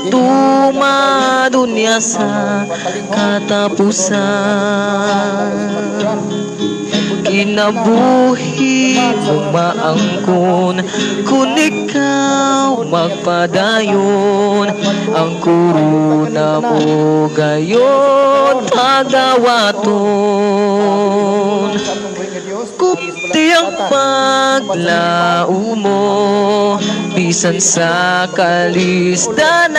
matumadunya sa katapusan. Kinabuhi mong maangkon, kung ikaw magpadayon, ang kuruna mo gayon pagdawaton. Kupti ang paglao mo, bisan sa kalisdanan,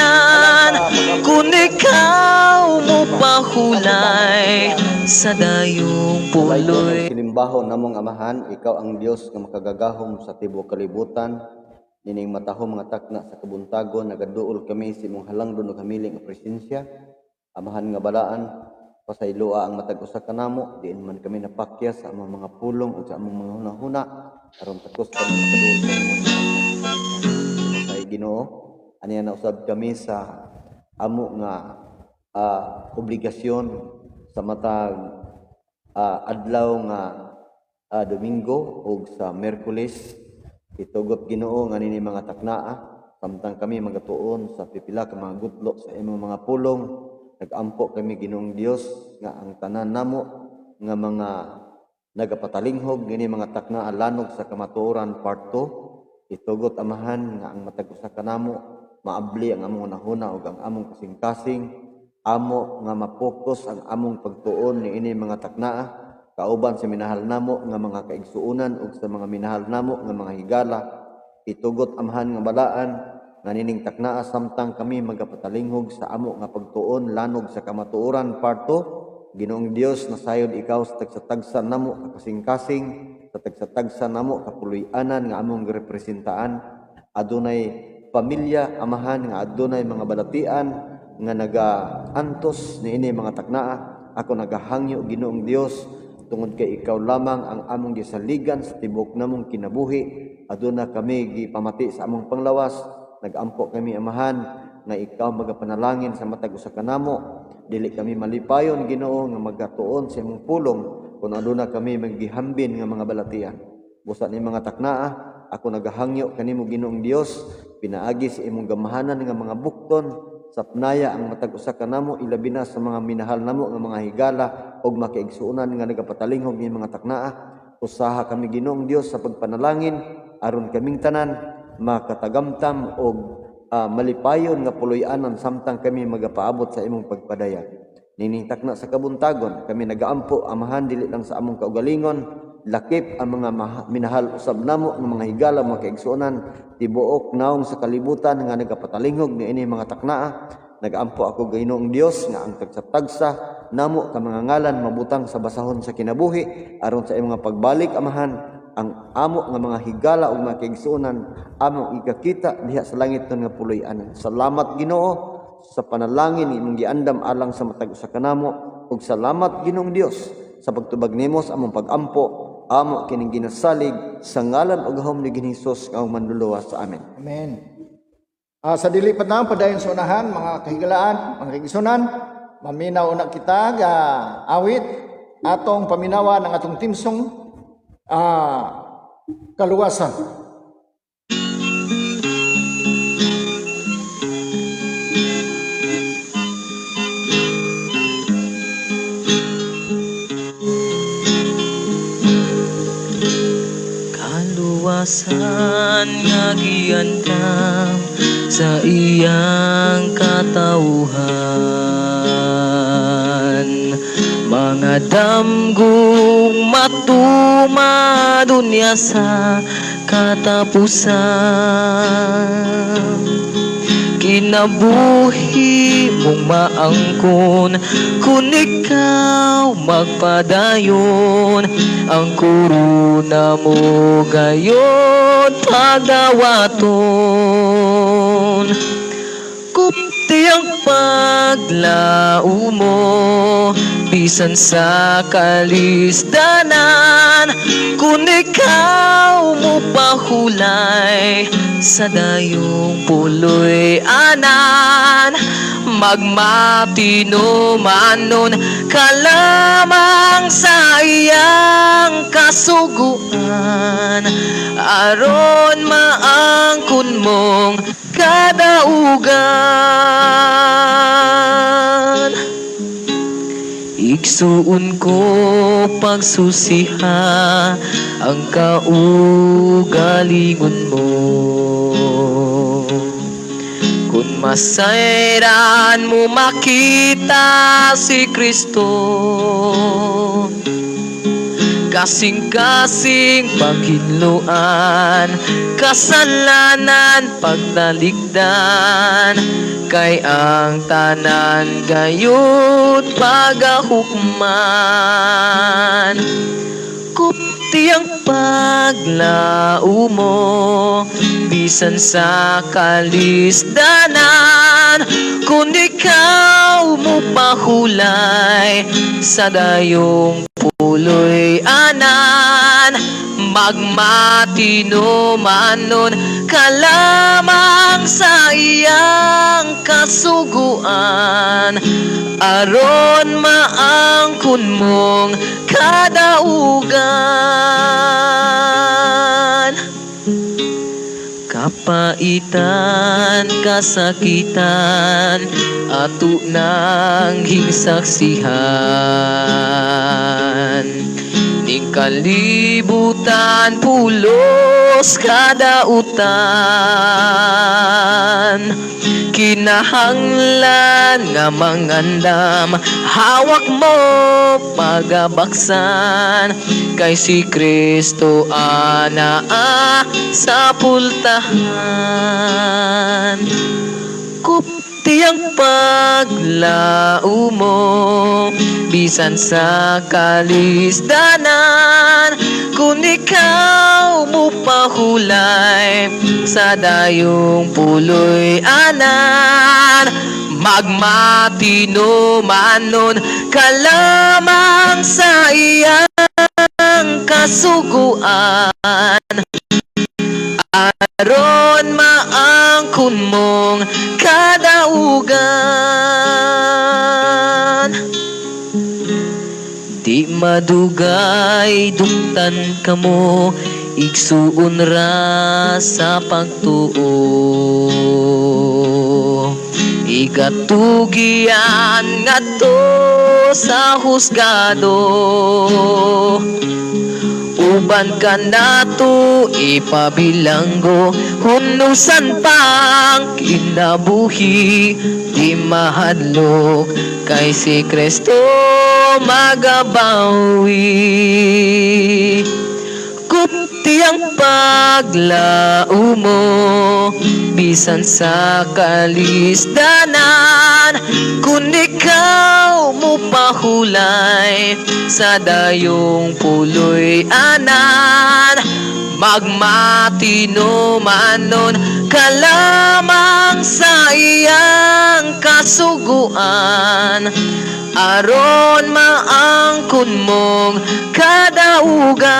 kung ikaw mo pahulay sa dayong puloy. Sinimbaho namong amahan, ikaw ang Dios nga makagagahom sa tibuok kalibutan. Nining matahom mga takna sa kabuntagon, nagaduol kami sa imong halangdon ug hamiling nga presensya. Amahan nga balaan, pasaylua ang matag usa kanamo, diin man kami napakya sa among mga pulong ug sa among mga hunahuna aron takos kami makaduol sa imong sa Ginoo. Aniya na usab kami sa amo nga obligasyon sa matag adlaw nga Domingo ug sa Miyerkules. Itugot Ginoo nga nini mga taknaa samtang kami magatuon sa pipila ka mga gutlo sa imong mga pulong. Nag-ampo kami Ginoong Dios nga ang tanan namo nga mga nagapatalinghog gini mga taknaa lanog sa kamatuoran part 2. Itugot amahan nga ang matag usa kanamo maabli ang among nahuna ug ang among kasing-kasing, amo nga mapokus ang among pagtuon ni ini mga taknaa kauban sa minahal namo nga mga kaigsuonan ug sa mga minahal namo nga mga higala. Itugot amahan nga balaan nga nining taknaa samtang kami magapatalinghog sa amo nga pagtuon lanog sa kamatuoran part 2. Ginoong Dios, nasayod ikaw sa tagsa-tagsa namo kasing-kasing, sa tagsa-tagsa namo kapuloy-anan nga among representaan. Adunay pamilya amahan nga adunay mga balatian nga naga-antos ni ini mga taknaa. Ako nagahangyo Ginoong Dios tungod kay ikaw lamang ang among gisaligan sa tibok namong kinabuhi. Aduna kami gipamati sa among panglawas. Nagampo kami amahan nga ikaw magapanalangin sa matag usa kanamo. Dili kami malipayon Ginoo nga magatuon sa imong pulong kung aduna kami maghihambin nga mga balatian. Busa ni mga taknaa, ako nagahangyo kanimo Ginoong Dios, pinaagi sa imong gamahanan nga mga bukton sa pnaya ang matag usa kanamo, ilabi na sa mga minahal namo nga mga higala ug makaigsuonan nga nagapatalinghog ni mga taknaa. Usaha kami Ginoong Dios sa pagpanalangin aron kaming tanan makatagamtam og malipayon nga puloy-anan samtang kami magapaabot sa imong pagpadayan. Nining takna sa kabuntagon kami nagaampo amahan dili lang sa among kaugalingon, lakip ang mga minahal usab namo nga mga higala mga kaigsuonan tibuok naong sa kalibutan nga nagapatalinghog ni ini mga taknaa. Nagaampo ako Ginoong Dios nga ang tagsa-tagsa namo ka mga ngalan mabutang sa basahon sa kinabuhi aron sa imong pagbalik amahan ang amo nga mga higala ug mga kaigsuonan among ikakita diha sa langit nga puloy-anan. Salamat Ginoo sa panalangin imong giandam alang sa matag usa kanamo ug salamat Ginoong Dios sa pagtubag nimo sa among pag-ampo amo kining ginasalig sa ngalan ug gahom ni Hesus nga manluluwas sa amin. Amen. Sa dili pa na padayon sa unahan mga kahigalaan, mga kaigsuonan, maminaw na kita ga awit atong paminawa ng atong timsong kaluwasan. Kaluwasan nga giandam sa iyang katawhan, mga damgong matumadunya sa katapusan. Kinabuhi mong maangkon, kung ikaw magpadayon, ang kuruna mo gayon pagdawaton. Kupti ang paglao mo, bisan sa kalisdanan, kung ikaw mo pahulay sa dayong puloy-anan. Magmatino manon ka lamang sa iyang kasuguan, aron maangkon mong kadaugan. Igsuon ko pagsusiha ang kaugalingon mo. Kung masayran mo makita si Kristo, kasing-kasing paghinluan, kasalanan pagtalikdan, kay ang tanan gayud pagahukman. Kupti ang paglao mo, bisan sa kalisdanan, kung ikaw mo pahulay sa dayong puloy anan. Magmatino manon ka lamang sa iyang kasuguan, aron maangkon mong kadaugan. Kapaitan, kasakitan, ato nang hingsaksihan. Ning kalibutan, pulos kadautan. Kinahanglan nga mangandam, hawak mo pagabaksan, kay si Kristo anaa sa pultahan. Kupti ang paglao mo, bisan sa kalisdanan, kung ikaw mo pahulay sa dayong puloy anan. Magmatino manon ka lamang sa iyang kasuguan, aron maangkon mong kadaugan. Di madugay dungtan kamo, igsuon ra sa pagtuo. Igatugian ngadto sa husgado, uban ka nato ipabilanggo. Hunusan pang kinabuhi, di mahadlok, kay si Kristo magabawi. Kupti ang paglao mo, bisan sa kalisdanan, kung ikaw mo pahulay sa dayong puloy anan. Magmatino manon ka lamang sa iyang kasuguan, aron maangkon mong kadaugan.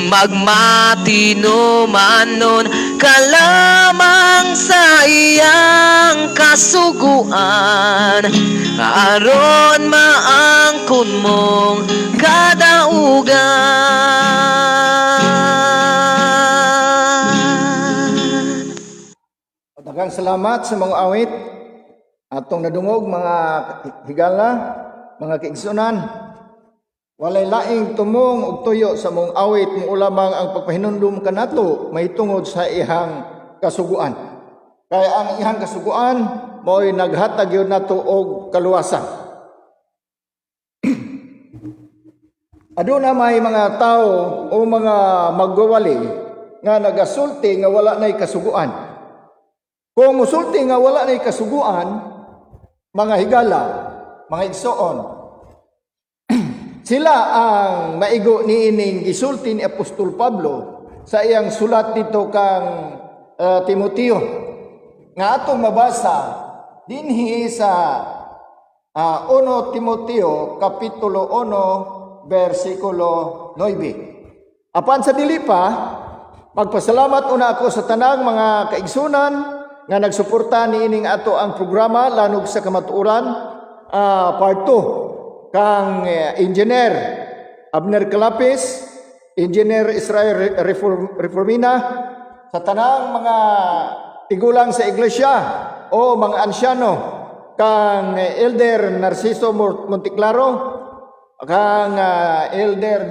Magmatino manon ka lamang sa iyang kasuguan, aron maangkon mong kadaugan. Daghang salamat sa mga awit atong nadungog mga higala, mga kaigsunan. Walay laing tumong ug tuyo sa mong awit mo lamang ang pagpahinumdum kanato mahitungod sa ihang kasuguan. Kaya ang ihang kasuguan mo'y naghatag yun nato og kaluwasan. Aduna may mga tao o mga magwawali nga nagasulti nga wala na'y kasuguan. Kung musulti nga wala na'y kasuguan, mga higala, mga igsoon, sila ang maigo niining gisulti ni Apostol Pablo sa iyang sulat dito kang Timoteo, nga atong mabasa dinhi sa 1 Timoteo kapitulo 1 versikulo 9. Apan sa dili pa, magpasalamat una ako sa tanang mga kaigsunan nga nagsuporta niining ato ang programa lanog sa kamatuoran part 2. Kang Engineer Abner Calapis, Engineer Israel Reformina, sa tanang mga tigulang sa iglesia o mga ansyano, kang Elder Narciso Monteclaro, kang Elder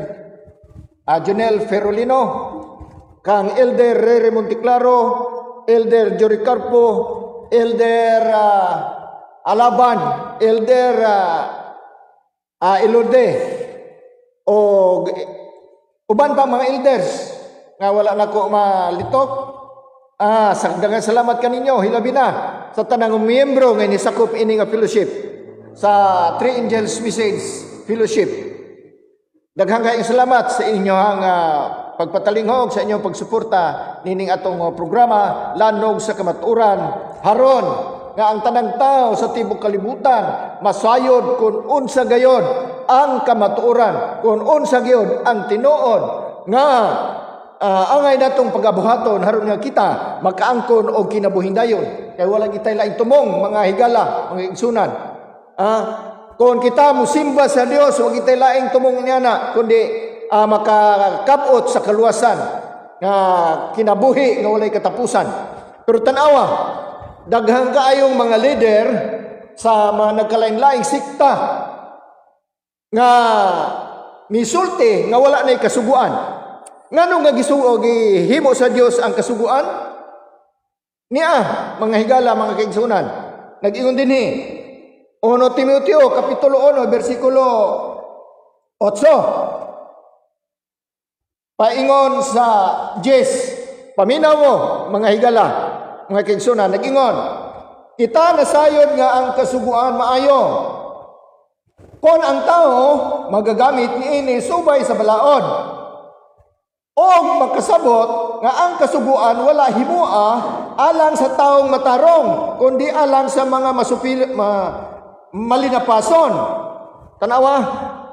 Jonel Ferolino, kang Elder Rere Monteclaro, Elder Jory Carpo, Elder Alaban, Elder Ilode, o uban pa mga elders nga wala na ko malitok. Daghang salamat kaninyo, hilabi na sa tanang miyembro nga nisakop ini nga fellowship sa Three Angels Message Fellowship. Daghang kayong salamat sa inyong pagpatalinghog, sa inyong pagsuporta nining atong programa Lanog sa Kamatuoran, haron nga ang tanang tao sa tibok kalibutan masayod kung unsa gayod ang kamatuoran, kung unsa gayod ang tinuod nga angay natong pagabuhaton haron nga kita makaangkon og kinabuhindayon. Kay walang itay laing tumong mga higala, mga igsunan. Kung kita musimba sa Dios, wag itay laing tumong niana kundi makakabot sa kaluwasan nga kinabuhi nga walay katapusan. Pero tanawa, daghang kaayong mga leader sa mga nagkalain-laing sikta nga misulti nga wala nay kasuguan. Ngano nga gihimo sa Dios ang kasuguan? Niya, mga higala, mga kaigsunan. Nag-ingon dinhi 1 Timoteo kapitulo 1 bersikulo 8. Paingon sa 10, paminaw mo, mga higala, mga kaigsunan, nag-ingon, kita nasayod nga ang kasuguan maayo. Kung ang tao magagamit niini subay sa balaod, o makasabot nga ang kasuguan wala himua alang sa taong matarong, kundi alang sa mga malinapason. Tanawa,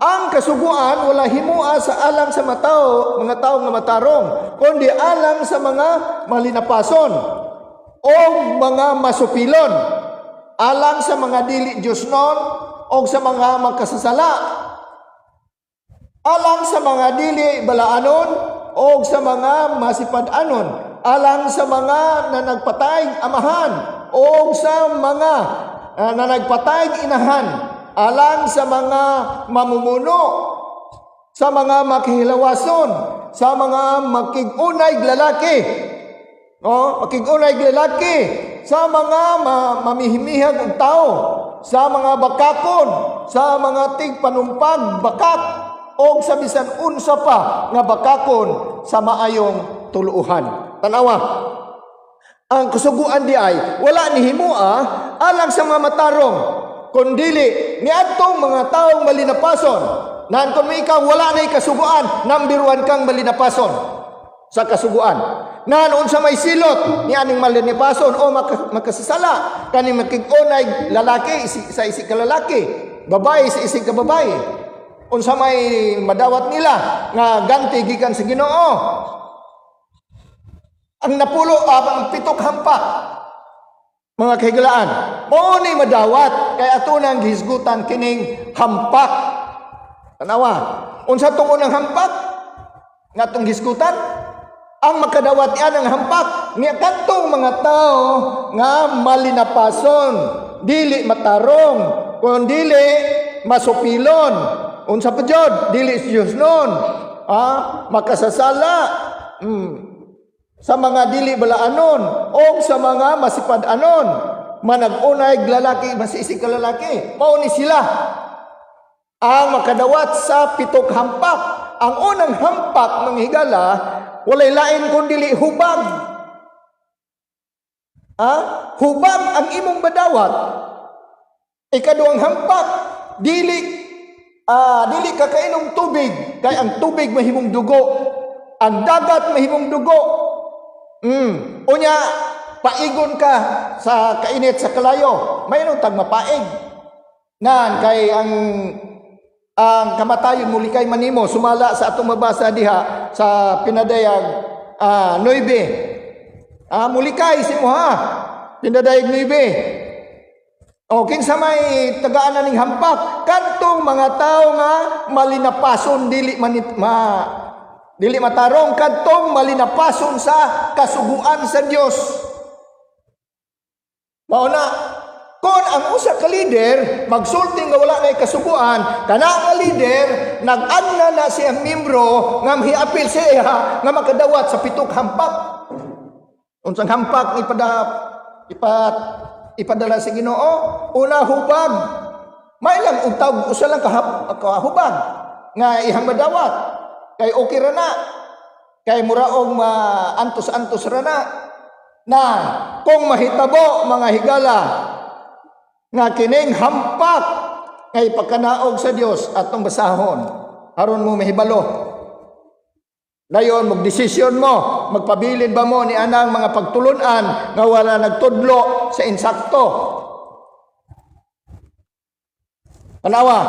ang kasuguan wala himua sa alang sa mga taong nga matarong, kundi alang sa mga malinapason o mga masupilon, alang sa mga dili Diosnon o sa mga magkasasala, alang sa mga dili balaanon o sa mga masipad-anon, alang sa mga nanagpatayg amahan o sa mga nanagpatayg inahan, alang sa mga mamumuno, sa mga makihilawason, sa mga makigunay lalaki, makigunay lalaki, sa mga mamihimihag og tao, sa mga bakakon, sa mga tigpanumpag bakat, o sa bisan unsa pa nga bakakon sa maayong tuluuhan. Tanawa, ang kasuguan di ay wala ni himua alang sa mga matarong, kundili ni atong mga taong malinapason. Nan kun ikaw wala na kasuguan, number 1 kang malinapason sa kasuguan. Nan unsa may silot ni aning malinapason o makasasala kani makigunay lalaki sa isig ka lalaki, babae sa isig ka babae. Unsa may madawat nila nga ganti gikan sa Ginoo. Ang napulo ang pitok hampak, mga kahigalaan, mao ni madawat kay atunang gihisgutan kining hampak. Tanawa, unsa tong unang hampak nga atong hisgutan? Ang makadawat niya ng hampak niya kadtong mga tao nga malinapason, dili matarong, kun dili masupilon. Unsa pa jud dili Dios nun, makasasala sa mga dili balaanon o sa mga masipad-anon, manag-unay lalaki masisig ka lalaki. Mao ni sila ang makadawat sa pitok hampak. Ang unang hampak ng higala walay lain kundi hubag. Hubag ang imong badawat. Ikaduhang hampak, dili ka kainom tubig, kay ang tubig mahimong dugo, ang dagat mahimong dugo. Unya, paigon ka sa kainit sa kalayo, mayroon tag mapaig. Nan kay ang kamatayon muli kay manimo sumala sa atong mabasa diha sa pinadayag 9. Muli kay simuha pinadayag 9. O kinsa may tagaan na ning hampak kadtong mga tao nga malinapason, Dili matarong kadtong malinapason sa kasuguan sa Dios. Mao na, kung ang usa ka leader magsulti nga wala nay kasuguan, kana nga leader nag-adna na siyang membro nga miapil siya nga makadawat sa pitok hampak. Unsang hampak ipadala sa Ginoo? Una, hubag. May lang ugtawag usa lang kahubag nga ihang madawat. Kay okay ra na. Kay muraong antos-antos ra na kung mahitabo mga higala nga kining hampak kay pagkanaog sa Dios atong basahon aron mo mahibalo. Dayon magdesisyon mo, magpabilin ba mo ni anang mga pagtulunan nga wala nagtudlo sa insakto. Tanawa,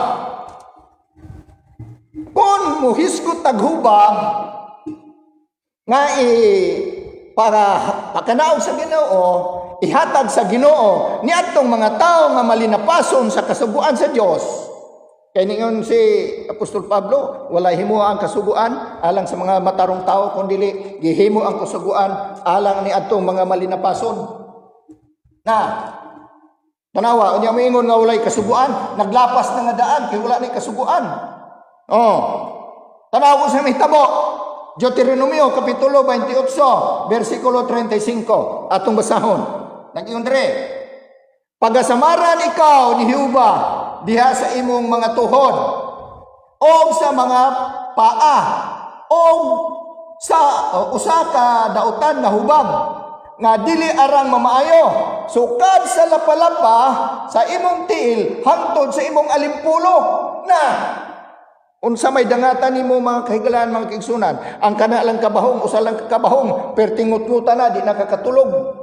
kung muhisgot taghubag nga para pakanaog sa Ginoo, ihatag sa Ginoo ni atong mga tao nga malinapason sa kasuguan sa Dios. Kay ningon si Apostol Pablo, wala himo ang kasuguan alang sa mga matarong tao kundi gihimo ang kasuguan alang ni atong mga malinapason. Na tanawa unya moingon nga walay kasuguan, naglapas na nga daan kay wala ni kasuguan. Tanawa sa mahitabo. Deuteronomio kapitulo 28 versikulo 35 atong basahon. Nag-ingon dire, pagasamaran ikaw ni Jehova diha sa imong mga tuhod o sa mga paa o sa usa ka dautan na hubag nga dili arang mamaayo sukad sa lapalapa sa imong tiil hangtod sa imong alimpulo na unsa may dangatan nimo mga kahigalaan mga kaigsunan ang kana lang kabahong usa lang kabahong pertingot-ngutan na di nakakatulog.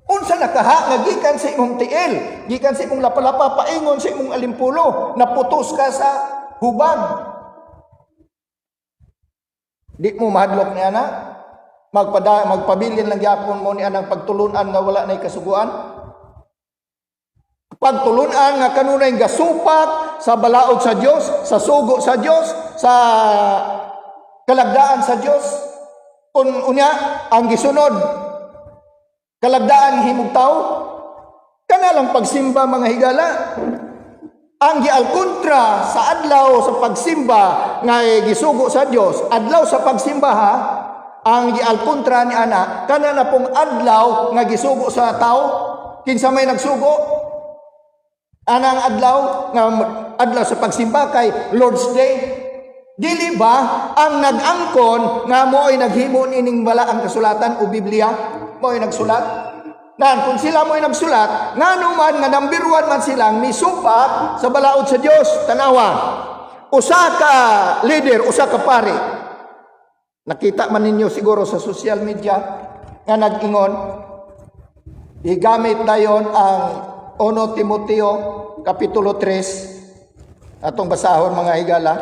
Unsa nakaha nga gikan sa imong tiil, gikan sa imong lapalapa paingon sa imong alimpulo, naputos ka sa hubag. Di mo mahadlok ni ana, magpabilin lang gyapon mo ni anang pagtulunan nga wala nay kasuguan. Pagtulunan nga kanunay gasupak sa balaod sa Dios, sa sugo sa Dios, sa kalagdaan sa Dios. Kun unya ang gisunod kalagdaan himog tao, kana lang pagsimba mga higala. Ang gialkontra sa adlaw sa pagsimba nga gisugo sa Dios, adlaw sa pagsimba ha, ang gialkontra ni ana, kana na pong adlaw nga gisugo sa tao, kinsa may nagsugo? Anang adlaw nga adlaw sa pagsimba kay Lord's Day. Dili ba ang nag-angkon nga mo'y naghimo nining balaang kasulatan o Biblia? Mo'y nagsulat. Nan kung sila mo'y nagsulat, nganuman nga number 1 man silang misupat sa balaod sa Dios. Tanawa, usa ka leader, usa ka pare. Nakita man ninyo siguro sa social media nga nag-ingon, igamit dayon ang 1 Timoteo kapitulo 3 atong basahon mga higala.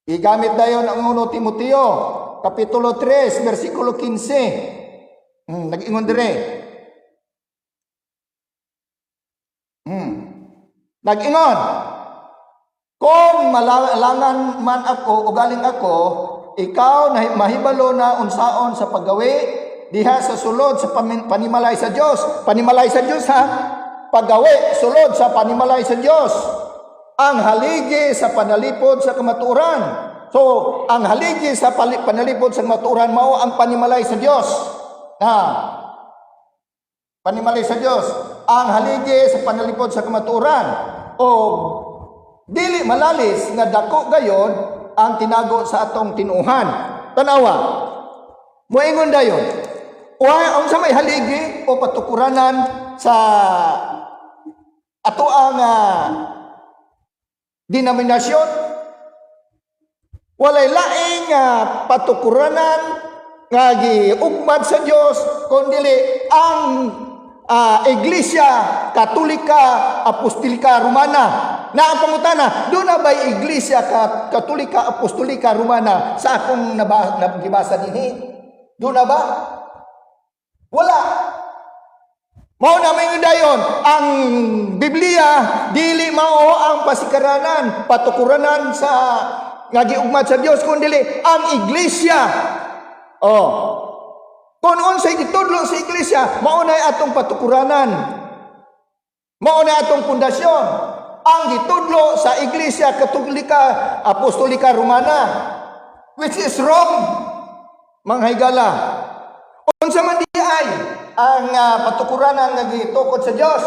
Igamit dayon ang 1 Timoteo kapitulo 3 versikulo 15. Nag-ingon dire. Nag-ingon, kung malangan man ako o galing ako, ikaw na mahibalo na unsaon sa paggawi diha sa sulod sa panimalay sa Dios. Panimalay sa Dios ha. Paggawi sulod sa panimalay sa Dios. Ang haligi sa panalipod sa kamatuoran. So, ang haligi sa panalipod sa kamatuoran mao ang panimalay sa Dios. Panimalay sa Dios. Ang haligi sa panalipod sa kamatuoran. O dili malalis nga dako gayon ang tinago sa atong tinuhan. Tanawa. Moingon dayon. Ang sa may haligi o patukuranan sa ato ang denominasyon, walay laing patukuranan nga giugmad sa Dios kundi ang Iglesia Katolika Apostolika Romana. Na ang pangutana, doon na ba'y Iglesia Katolika Apostolika Romana sa akong nabasa dinhi? Doon na ba? Wala. Mao na may dayon ang Biblia dili mao ang pasikaranan, patukuranan sa nga giugmad sa Dios kun dili ang iglesia. Oh. Kung unsay gitudlo sa iglesia, mao nay atong patukuranan. Mao na atong pundasyon. Ang gitudlo sa iglesia Katolika Apostolika Romana, which is wrong, mga higala. Unsa man di ay ang patukuranan nga gitukod sa Dios.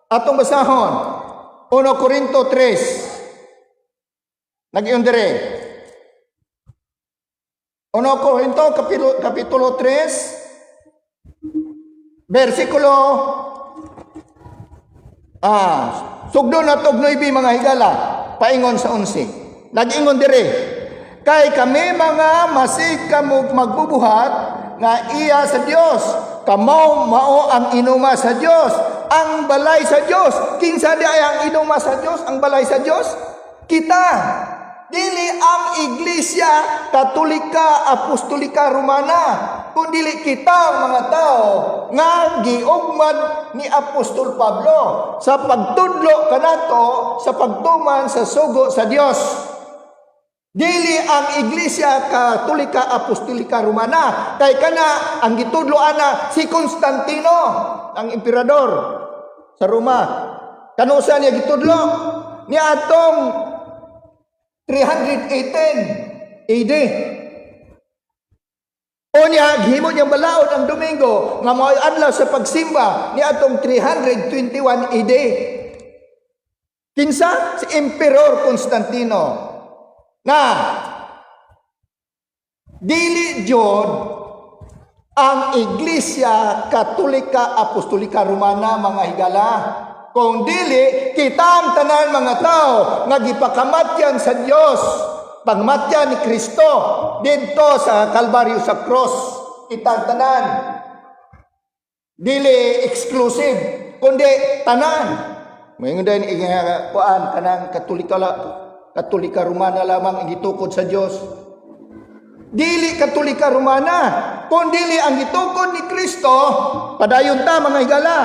Atong basahon 1 Corinto 3. Nag-iyon dire. 1 Corinto kapitulo 3 versikulo sugdo na tog 9 mga higala paingon sa 11. Nag-ingon dire, kay kami mga masig kamog magbubuhat nga iya sa Dios, kamo mao ang inuma sa Dios, ang balay sa Dios. Kinsa di ay ang inuma sa Dios, ang balay sa Dios? Kita. Dili ang Iglesia Katolika Apostolika Romana, kundi kita mga tao nga giugmad ni Apostol Pablo sa pagtudlo kanato sa pagtuman sa sugo sa Dios. Dili ang Iglesia Katolika Apostolika Romana, kay kana ang gitudlo ana si Constantino, ang emperador sa Roma. Kanusa niya gitudlo? Ni atong 318 AD. O niya, gihimo niyang balaod ang Domingo nga mao'y adlaw sa pagsimba ni atong 321 AD. Kinsa? Si Emperor Constantino. Na dili jud ang Iglesia Katolika Apostolika Romana mga higala, kung dili kita ang tanan mga tao nga gipakamatyan sa Dios, pagmatyan ni Kristo dito sa Kalbaryo sa cross. Kita ang tanan, dili exclusive kundi tanan. Mayon din kuan kanang Katolika Romana lamang ang gitukod sa Dios. Dili Katolika Romana, kundi dili ang gitukod ni Kristo. Padayon ta mga higala,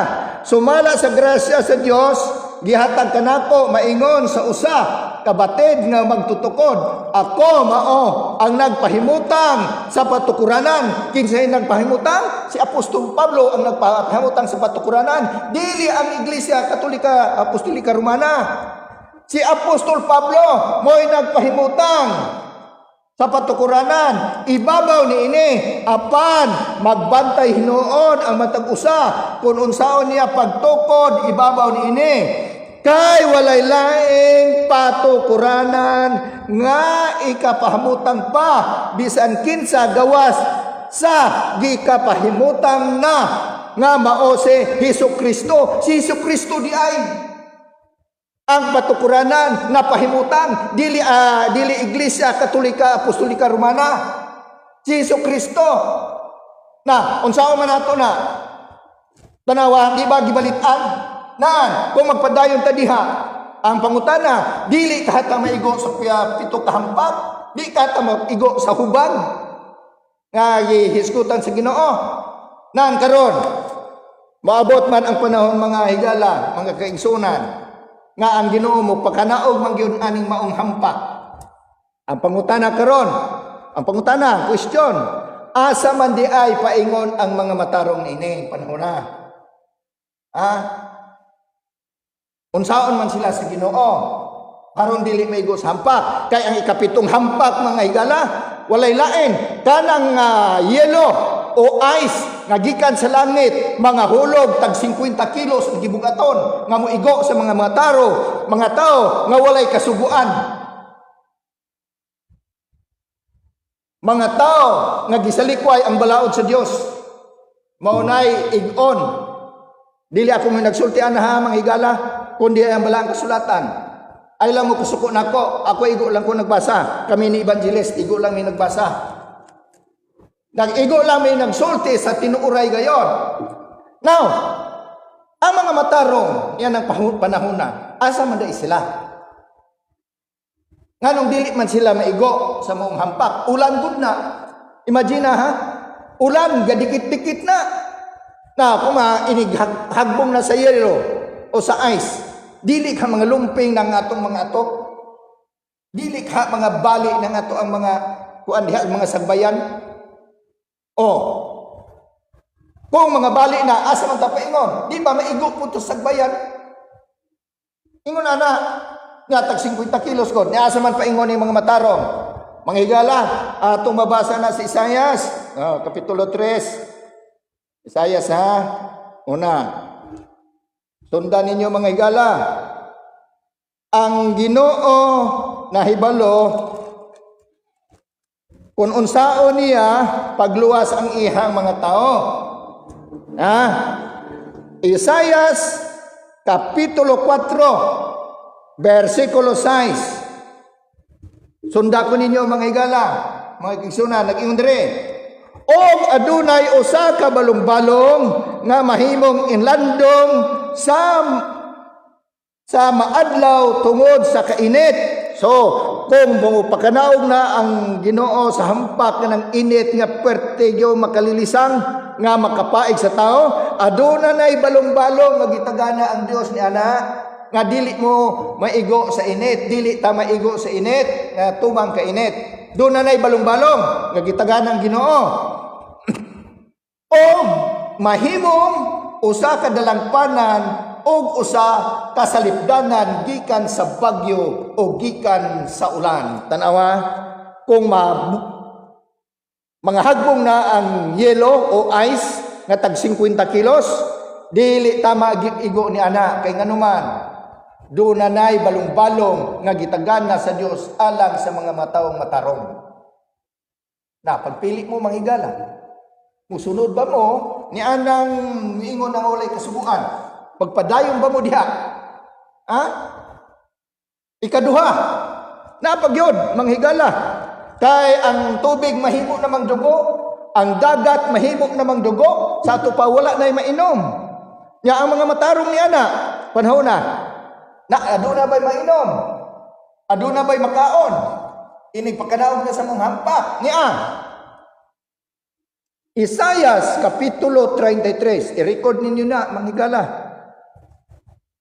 sumala sa grasya sa Dios, gihatag kanako maingon sa usa kabatid nga magtutukod. Ako mao ang nagpahimutang sa patukuranan. Kinsay nagpahimutang? Si Apostol Pablo ang nagpahimutang sa patukuranan. Dili ang Iglesia Katolika Apostolika Romana. Si Apostol Pablo mo'y nagpahimutang sa patukuranan. Ibabaw ni ini apan magbantay hinuon ang matag usa kung unsaon niya pagtukod. Ibabaw ni ini kay walay laing patukuranan nga ikapahamutang pa bisan kinsa gawas sa gikapahimutang na nga mao si Hesukristo. Si Hesukristo di ay ang patukuranan na pahimutang, dili Iglesia Katolika Apostolika Romana. Si Hesukristo. Na unsaon man nato na tanawa, di ba gibalitan naan kung magpadayon ta diha ang pangutana, dili kahata maigo sa pito kahampak, di kahata maigo sa hubag nga gihisgutan sa Ginoo. Naan karon maabot man ang panahon mga higala, mga kaigsunan, nga ang Ginoo mo pagkanaog man gyud aning maong hampak. Ang pangutana karon, ang pangutana, question, asa man di ay paingon ang mga matarong nining panahon na? Unsaon man sila sa Ginoo aron dili maigo sa hampak? Kay ang ikapitong hampak mga higala, walay lain kanang yelo o ice nga gikan sa langit, mga hulog tag 50 kilos ang gibugaton nga moigo sa mga mga tao nga walay kasuguan. Mga tao nga gisalikway ang balaod sa Dios. Maunay igon. Dili ako may nagsultian na mga higala, kundi ang balaang kasulatan. Ay lang mo kusuko nako, ako igo lang ko nagbasa. Kami ni evangelist, igo lang may nagbasa. Nag-igo lang may nagsulti sa tinuuray gayon. Now, ang mga matarong, yan ang panahon na, asa man dai sila? Nganong dili man sila maigo sa mong hampak? Ulan gud na. Imagine ha? Ulan, gadikit-dikit na. Na, kung hagbong na sa yelo o sa ice, dili ka mga lumping ng atong mga atok. Dili ka mga bali na nga to ang mga kuan diha ang mga sagbayan. Kung mga bali na asa man ta paingon, di ba maigo po to sagbayan? Ingon ana nga tag 50 kilos kon, ni asa man paingon ni mga matarong. Mga higala, atong mabasa na si Isaias, kapitulo 3. Isaias ha. Una. Sundan ninyo mga higala. Ang Ginoo nahibalo kung unsaon niya pagluwas ang ihang mga tao. Isaias kapitulo 4 versikulo 6. Sunda ko ninyo mga higala, mga kigsuna, nag-ingon dire. Og adunay usa ka balong-balong nga mahimong inlandong sa maadlaw tungod sa kainit. So, kung pakanaog na ang Ginoo sa hampak ng init nga puwerte gyo makalilisang nga makapaig sa tao, aduna nay balong-balong nga gitagana ang Dios ni ana nga dili mo maigo sa init, dili ta maigo sa init nga tumang ka init. Doon na nay balong-balong nga gitagana ang Ginoo. O mahimong usa ka dalangpanan og usa ka salipdanan gikan sa bagyo o gikan sa ulan. Tanawa, kung mga hagbong na ang yelo o ice nga tag 50 kilos, dili ta magigo ni ana kay nganuman doon na nay balong-balong nga gitagana sa Dios alang sa mga mataong matarong. Na pagpili mo manghigala, musunod ba mo ni anang miingon ang ulay kasubuan? Pagpadayon ba mo diha? Ikaduha, napagyod manghigala. Kay ang tubig mahimo namang dugo, ang dagat mahimo namang dugo, sa ato pa wala nay mainom. Nya ang mga matarong ni ana, panahon na aduna ba'y mainom? Aduna ba'y makaon? Inig pagkanaog na sa mong hampak. Niya. Isaias kapitulo 33. I-record ninyo na, manghigala.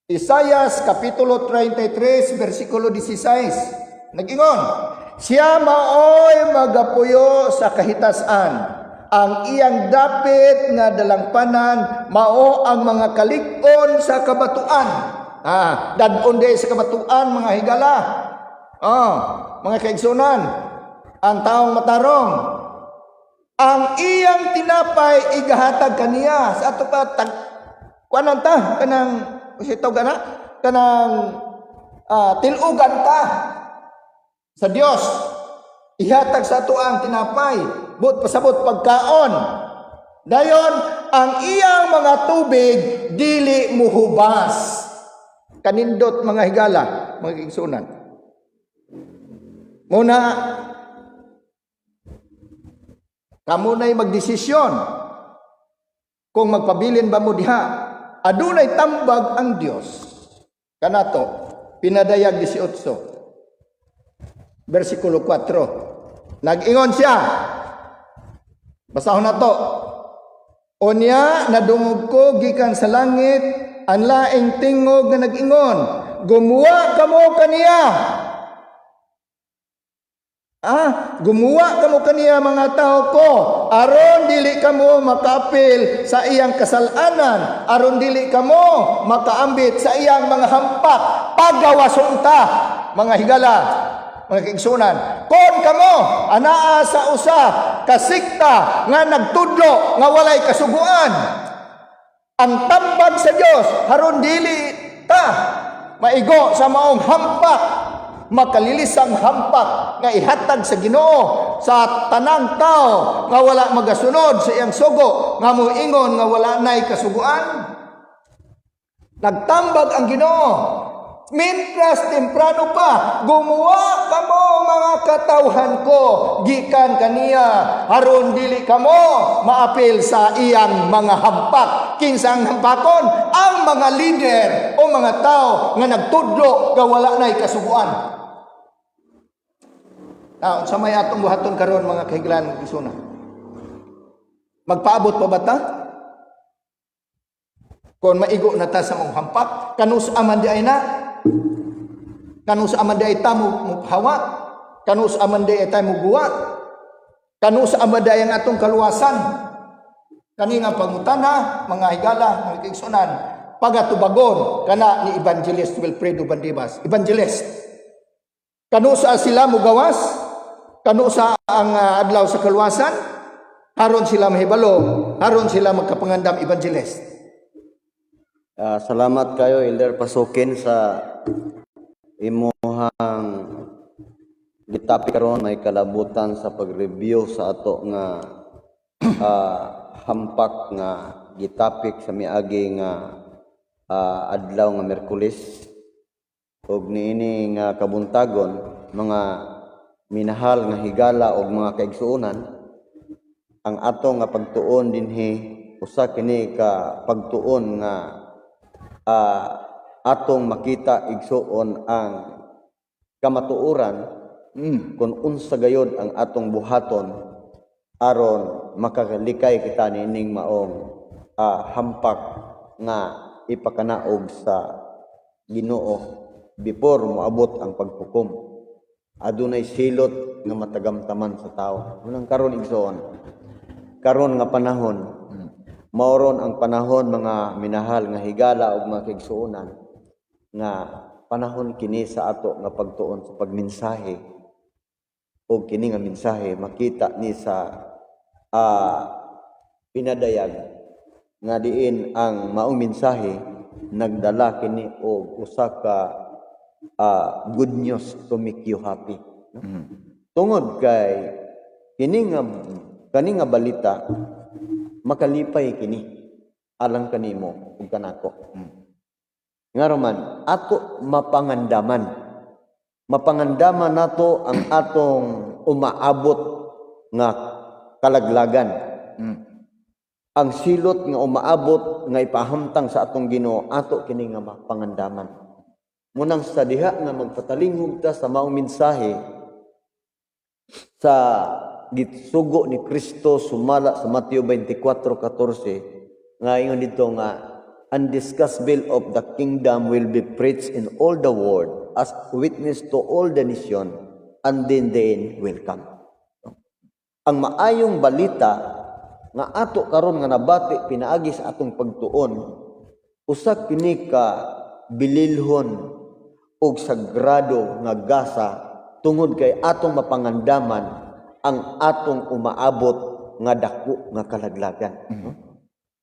Isaias kapitulo 33, versikulo 16. Nag-ingon, siya maoy magapuyo sa kahitasan. Ang iyang dapit nga dalangpanan, mao ang mga kalig-on sa kabatuan. Dadon day sa kabatuan mga higala. Mga kaigsunan, ang taong matarong, ang iyang tinapay igahatag kaniya sa ato pa kuanan ta kanang usitaw gana kanang tilugan ta sa Dios. Ihatag sa ato ang tinapay, but pasabot pagkaon. Dayon ang iyang mga tubig dili muhubas. Kanindot mga higala, mga kigsunan. Muna, kamo na'y magdesisyon kung magpabilin ba mo diha. Adunay tambag ang Dios. Kanato, pinadayag 18, versikulo 4. Nag-ingon siya. Basahon na to. Onya, nadungog ko gikan sa langit, ang laing tingog na nag-ingon, gumawa kamo kaniya. Gumawa kamo kaniya mga tao ko, aron dili kamo makapil sa iyang kasalanan, aron dili kamo makaambit sa iyang mga hampak, pagawason ta, mga higala, mga kigsunan. Kon kamo anaa sa usa kasikta nga nagtudlo nga walay kasuguan, ang tambag sa Dios haron dili ta maigo sa maong hampak, makalilisang hampak nga ihatag sa Ginoo sa tanang tao nga wala magasunod sa iyang sugo, nga moingon nga wala nay kasuguan. Nagtambag ang Ginoo, mintras temprano pa, gumawa kamo mga katawhan ko gikan kaniya, haron dili kamo maapil sa iyang mga hampak. Kinsang hampakon? Ang mga leader o mga tao nga nagtudlo nga wala nay kasuguan. Sa may atong buhaton karon mga kahiglan isuna, magpaabot pa ba ta? Kung maigo na ta sa mong hampak, kanus aman di ay na Kanus amanday tamo hawa, kanus amanday tayo guwa, kanus amanday ang atong kaluwasan. Kani nga pangutana, mga higala, mga kaigsunan, pagatubagon kana ni Evangelist Wilfredo Bandimas. Evangelist, kanusa sila mugawas, kanusa ang adlaw sa kaluwasan, haron sila mahibalo, haron sila magkapangandam. Evangelist. Salamat kayo, Elder Pasukin, sa imuhang gitapik karon may kalabutan sa pag-review sa ato nga hampak nga gitapik sa miagi nga adlaw nga Miyerkules. Og niini nga kabuntagon, mga minahal nga higala og mga kaigsuonan, ang ato nga pagtuon dinhi usa kini ka pagtuon nga atong makita igsuon ang kamatuoran kung unsa gayud ang atong buhaton aron makakalikay kita nining maong hampak nga ipakanaog sa Ginoo before moabot ang paghukom. Adunay silot nga matagamtaman sa tao. Unang karon igsoon, karon nga panahon, mauron ang panahon, mga minahal nga higala ug mga kaigsuonan, nga panahon kini sa ato nga pagtuon sa pagmensahe. O kini nga mensahe makita ni sa pinadayag nga diin ang maong mensahe nagdala kini og usa ka good news to make you happy. Tungod kay kini nga balita makalipay kini alang kanimo ug kanako. Nga raman ato mapangandaman nato ang atong umaabot nga kalaglagan. Ang silot nga umaabot nga ipahamtang sa atong Ginoo, ato kini nga mapangandaman. Munang sa diha nga magpatalingog ta sa maong mensahe sa gitsugo ni Kristo sumala sa Mateo 24:14 nga ingon dito nga, "And this gospel of the kingdom will be preached in all the world as witness to all the nation, and then the end will come." Ang maayong balita nga ato karon nga nabati pinaagi sa atong pagtuon, usa kini ka bililhon og sagrado nga gasa tungod kay atong mapangandaman ang atong umaabot nga dako nga kalaglagan.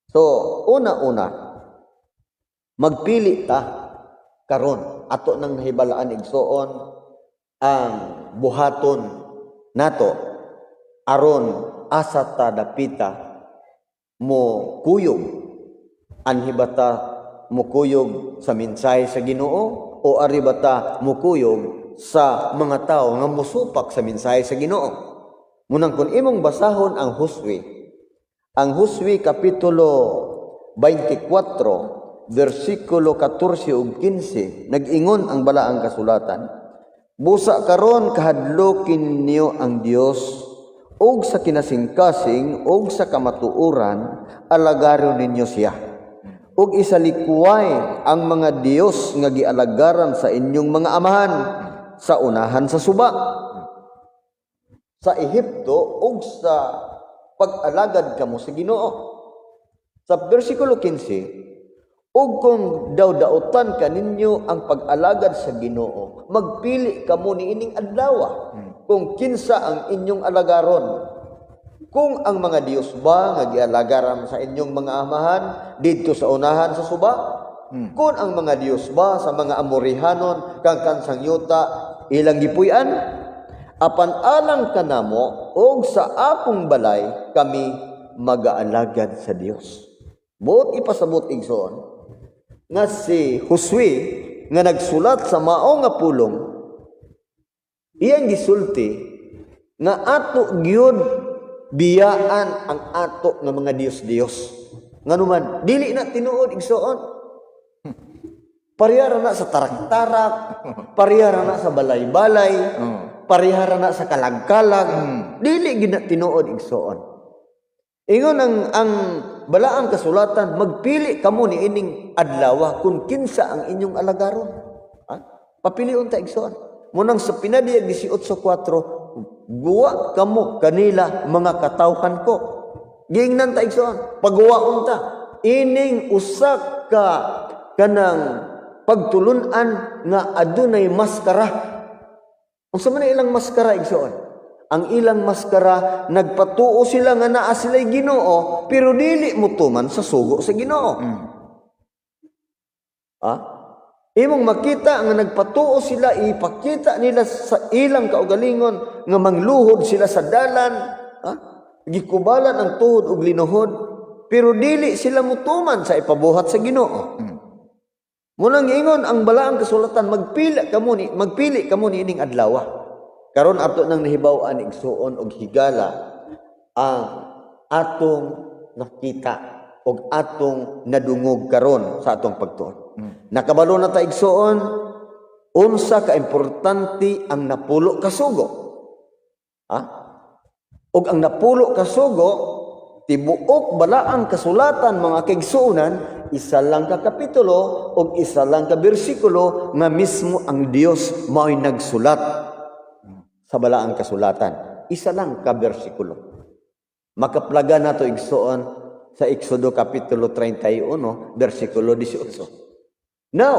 So, una-una, magpili ta karon ato nang nahibalaan igsoon ang buhaton nato aron asa ta dapita mo kuyog anhibata mo kuyog sa mensahe sa Ginoo o aribata mo kuyog sa mga tao nga mosupak sa mensahe sa Ginoo. Munang kun imong basahon ang Huswi kapitulo 24 versikulo 14 ug 15 nag-ingon ang balaang kasulatan, "Busa karon kahadlokin niyo ang Dios og sa kinasingkasing og sa kamatuoran alagaron ninyo siya. Ug isalikway ang mga Dios nga gialagaran sa inyong mga amahan sa unahan sa suba, sa Ehipto ug sa pag-alagad kamo sa Ginoo." Sa versikulo 15, "Ug kung daw-dautan kaninyo ang pag-alagad sa Ginoo, magpili kamo niining adlaw kung kinsa ang inyong alagaron. Kung ang mga Dios ba nga gialagaran sa inyong mga amahan didto sa unahan sa suba, kung ang mga Dios ba sa mga Amorihanon kang kansang yuta ilang gipuy-an, apan alang kanamo og sa akong balay kami magaalagad sa Dios." Buot ipasabot igsoon nga si Huswi nga nagsulat sa mao nga pulong, iyang gisulti nga ato gyud biyaan ang ato nga mga Dios-Dios. Nganuman dili na tinuod igsoon. Parihara na sa tarak-tarak, parihara na sa balay-balay, parihara na sa kalag-kalag, dili gid na tinuod igsoon. Ingon ang balaang kasulatan, magpili kamo ni ining adlaw kung kinsa ang inyong alagaron. Papilion ta igsoon. Munang sa pinadiyag 18:4, guwa kamo kanila mga katawhan ko. Giingnan ta igsoon, pagguwaon ta. Ining usa ka kanang pagtulunan nga adunay maskara. Unsa man ilang maskara igsoon? Ang ilang maskara, nagpatuo sila nga naa sila'y Ginoo, pero dili mo tuman sa sugo sa Ginoo. Imong makita nga nagpatuo sila, ipakita nila sa ilang kaugalingon nga mangluhod sila sa dalan, gikubalan ang tuhod ug linuhod, pero dili sila mutuman sa ipabuhat sa Ginoo. Munang ingon ang balaang kasulatan, magpili kamo ni ining adlaw. Karon ato nang nahibaw-an igsuon og higala ang atong nakita og atong nadungog karon sa atong pagtuon. Nakabalo na ta igsuon unsa ka importante ang napulo ka sugo. Og ang napulo ka sugo tibuok balaang kasulatan mga kaigsuonan, isa lang ka kapitulo o isa lang ka bersikulo nga mismo ang Dios mao'y nagsulat sa balaang kasulatan. Isa lang ka bersikulo. Makaplaga na to igsuon sa Exodo kapitulo 31, bersikulo 18. Now,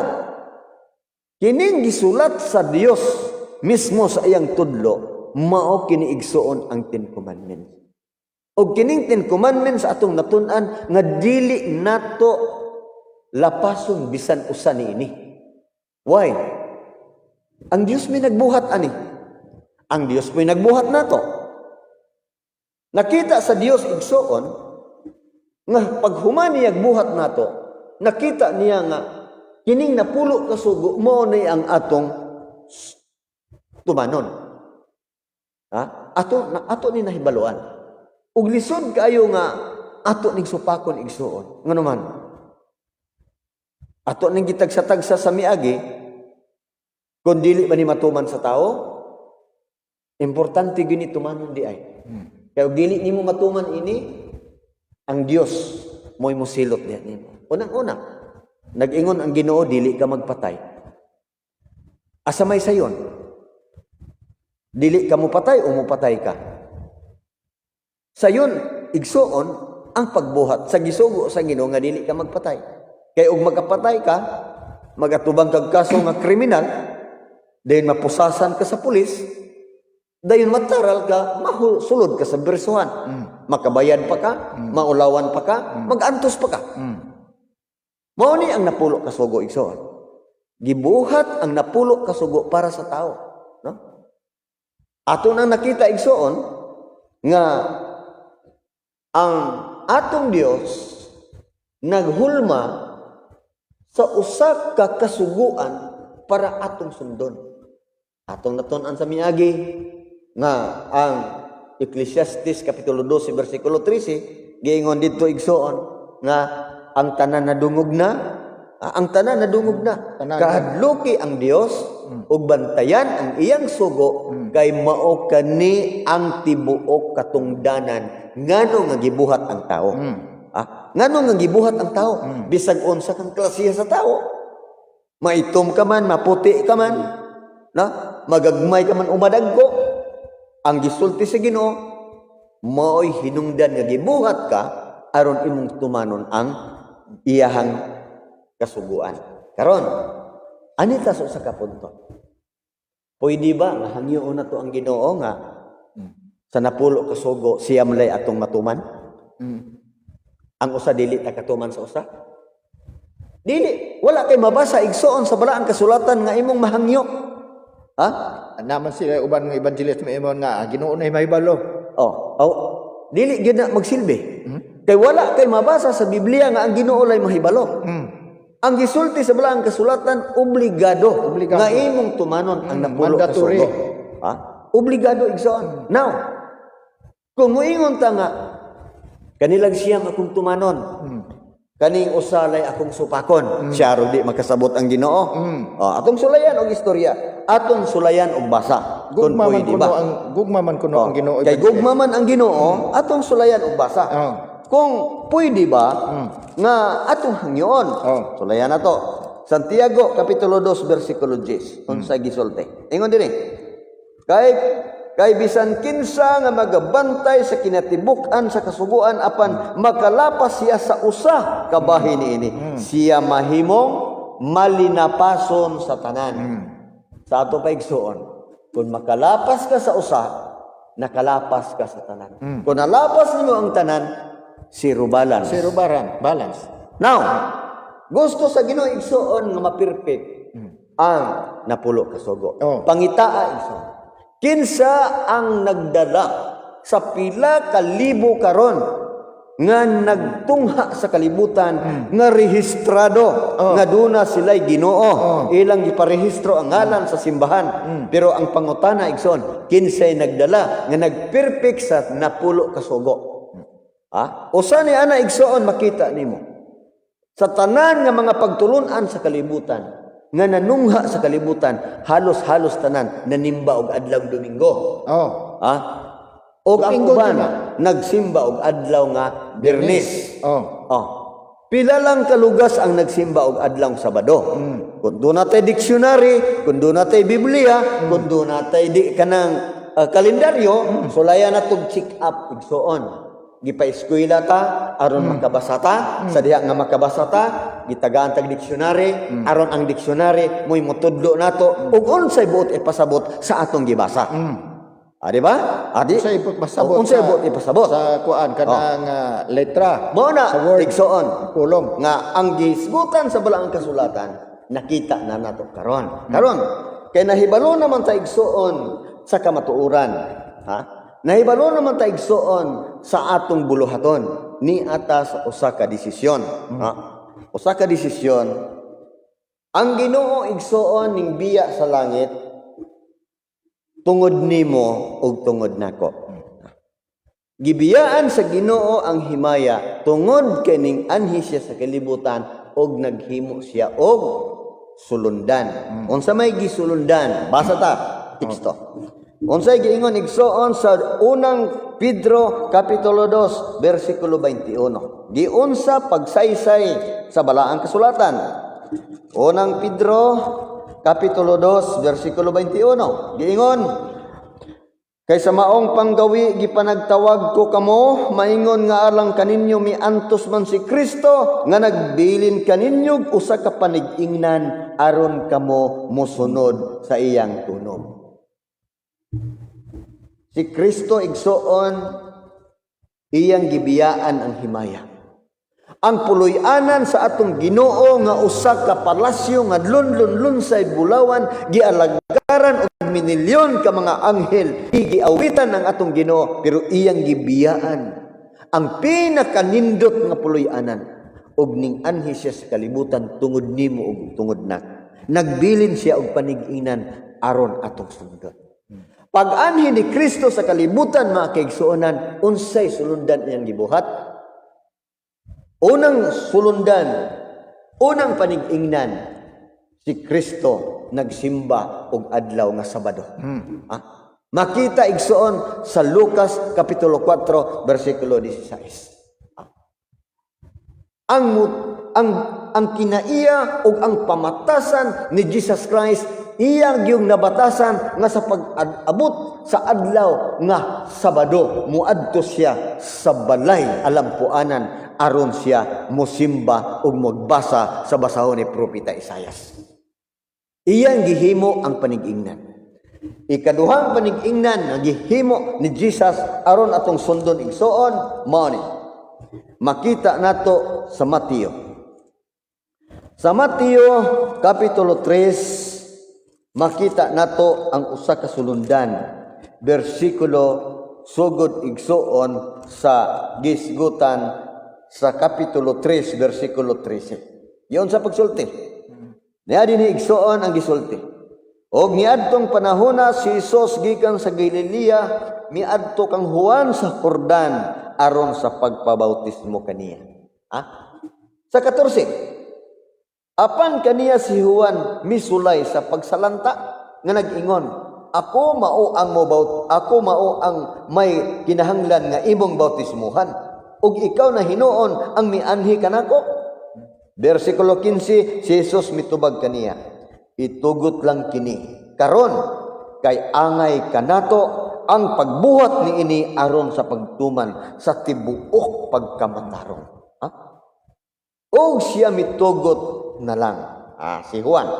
kining gisulat sa Dios mismo sa iyang tudlo, mao kini igsuon ang Ten Commandments. O kining Ten Commandments sa atong natun-an nga dili nato lapason bisan usa niini. Why? Ang Dios may nagbuhat ani. Ang Dios may nagbuhat nato. Nakita sa Dios igsuon nga paghuman niya buhat nato, nakita niya nga kining napulo ka sugo mao ni ang atong tumanon. Ato ni nahibaluan. Ug lisod kayo nga ato ning supakon igsuon. Ngano man? Ato ning gitagsa-tagsa sa miagi kun dili man ni matuman sa tao, importante gini tumanon di ay. Kaya dili nimo matuman ini, ang Dios mo'y musilot diha nimo. Unang-una, nag-ingon ang Ginoo dili ka magpatay. Asa may sayon? Dili ka mo patay o mo patay ka. Sayon, igsuon ang pagbuhat sa gisugo sa Ginoo nga dili ka magpatay. Kay ug magkapatay ka, magatubang kag kaso nga kriminal, dayon mapusasan ka sa pulis, dayon mataral ka, masulod ka sa bersuhan. Makabayad pa ka, maulawan pa ka, magantos pa ka. Mao ni ang napulo ka sugo igsoon. Gibuhat ang napulo ka sugo para sa tao, no? Ato nang nakita igsoon nga ang atong Dios naghulma sa usa ka kasuguan para atong sundon. Atong natun-an sa miagi nga ang Ecclesiastes kapitulo 12 bersikulo 13 giingon didto igsuon nga ang tanan nadungog na, kahadluki ang Dios ug bantayan ang iyang sugo kay mao kani ang tibuok katungdanan ngano nga gibuhat ang tao. Ngano nga gibuhat ang tao? Bisag unsa kang klase sa tao. Maitom ka man, maputi ka man, na magagmay ka man umadagko, ang gisulti sa Ginoo mao'y hinungdan nga gibuhat ka aron imong tumanon ang iyahang kasuguan. Karon, anita sa kapunto. Pwede ba nga hangyo na to ang Ginoo nga sa napulo kasugo siya malay atong matuman? Ang usa dili ta katuman sa usa? Dili, wala kay mabasa igsuon sa balaang kasulatan nga imong mahangyo. Naman sila uban ng evangelist mo imong nga Ginoo na mahibalo. Dili gyud na magsilbi. Kay wala kay mabasa sa Biblia nga ang Ginoo lay mahibalo. Ang gisulti sa balaang kasulatan obligado nga imong tumanon ang napulo ka sugo. Obligado igsoon. Now, kung muingon ta nga kanilang siyang akong tumanon, kaning usalay akong supakon, siya ro di makasabot ang Ginoo. Atong sulayan og istorya, atong sulayan og basa. Kung pwede ba? Gugma man kuno ang Ginoo. Kay gugma man ang Ginoo, atong sulayan og basa. Kung pwede ba nga atong hangyoon, sulayan na to. Santiago kapitulo 2 bersikulo 10 unsay gisulti. Ingon dinhi. Kay bisan kinsa nga magabantay sa kinatibuk-an sa kasuguan apan makalapas siya sa usa ka bahin niini, siya mahimong malinapason sa tanan. Sa ato paigsuon, kung makalapas ka sa usa, nakalapas ka sa tanan. Kung nalapas nimo ang tanan, zero balance. Zero balance. Now, gusto sa Ginoo igsuon nga mapirpek ang napulo ka sugo. Oh. Pangitaa igsuon. Kinsa ang nagdala sa pila ka libo karon nga nagtungha sa kalibutan nga rehistrado nga duna sila'y Ginoo, ilang giparehistro ang ngalan sa simbahan. Pero ang pangutana igsoon, kinsay nagdala nga nagperpek sa napulo ka sugo. Usa ni ana igsoon makita nimo sa tanan nga mga pagtulunan sa kalibutan nga nanungha sa kalibutan, halos-halos tanan nanimba og adlaw Domingo. Og ang uban nagsimba og adlaw nga Biyernes. Pila lang kalugas ang nagsimba og adlaw Sabado. Kung doon natay dictionary, kung doon natay Biblia, kung doon natay di kanang kalendaryo, sulayan natog check up igsoon. Gipa-eskwela ta aron makabasa ta, sa diha nga makabasa ta gitagaan tag dictionary aron ang dictionary moy motudlo nato ug unsay buot ipasabot sa atong gibasa. Di ba? Unsay ipasabot unsay buot ipasabot sa kuan kanang letra mo na sa word igsoon kulong nga ang gisgutan sa balaang kasulatan nakita na nato karon kay nahibalo naman ta igsoon sa kamatuoran. Nahibalo naman ta igsoon sa atong buluhaton ni ata sa usa ka desisyon. Usa ka desisyon ang Ginoo igsoon ning biya sa langit tungod nimo ug tungod nako. Gibiyaan sa Ginoo ang himaya tungod kaning anhi siya sa kalibutan ug naghimo siya og sulundan. Unsa may gisulundan? Basa ta teksto. Unsay giingon igsoon sa unang Pedro kapitulo 2 bersikulo 21. Giunsa pagsaysay sa balaang kasulatan. Unang Pedro kapitulo 2 bersikulo 21. Giingon, kay sa maong panggawi gipanagtawag ko kamo, maingon nga alang kaninyo miantos man si Kristo nga nagbilin kaninyo usa ka panig-ingnan aron kamo mosunod sa iyang tunog. Si Kristo igsoon iyang gibiyaan ang himaya. Ang puloy-anan sa atong Ginoo nga usa ka palasyo nga lunlunsay bulawan gialagaran og minilyon ka mga anghel giawitan ang atong Ginoo pero iyang gibiyaan ang pinakanindot nga puloy-anan og ning anhi siya sa kalibutan tungod nimo ug tungod na. Nagbilin siya og panig-inan aron atong sundon. Pag-anhi ni Kristo sa kalibutan mga kaigsuonan, unsay sulundan iyang gibuhat? Unang sulundan, unang panig-ingnan, si Kristo nagsimba og adlaw nga Sabado. Makita igsuon sa Lucas kapitulo 4 bersikulo 16. Ang kinaiya ug ang pamatasan ni Jesus Christ iyang yung nabatasan nga sa pag-abot sa adlaw nga Sabado muadto siya sa balay alampuanan aron siya mosimba ug magbasa sa basahon ni propeta Isaias. Iyang gihimo ang panig-ingnan. Ikaduhang panig-ingnan nga gihimo ni Jesus aron atong sundon igsoon mao ni makita nato sa Mateo. Sa Mateo kapitulo 3 makita nato ang usa ka sulundan bersikulo sugod igsuon sa gisgutan sa kapitulo 3 bersikulo 13. Iyon sa pagsulti. Niya dinhi igsuon ang gisulti. Og niadtong panahona si Jesus gikan sa Galilea miadto kang Juan sa Jordan aron sa pagpabautismo kaniya. Sa 14 apan kaniya si Juan misulay sa pagsalanta nga nag-ingon, ako mao ang may kinahanglan nga imong bautismuhan ug ikaw na hinuon ang mianhi kanako. Versikulo 15, si Jesus mitubag kaniya, itugot lang kini karon kay angay kanato ang pagbuhat ni ini aron sa pagtuman sa tibuok pagkamatarong. Ha? Og siya mitugot na lang. Si Juan.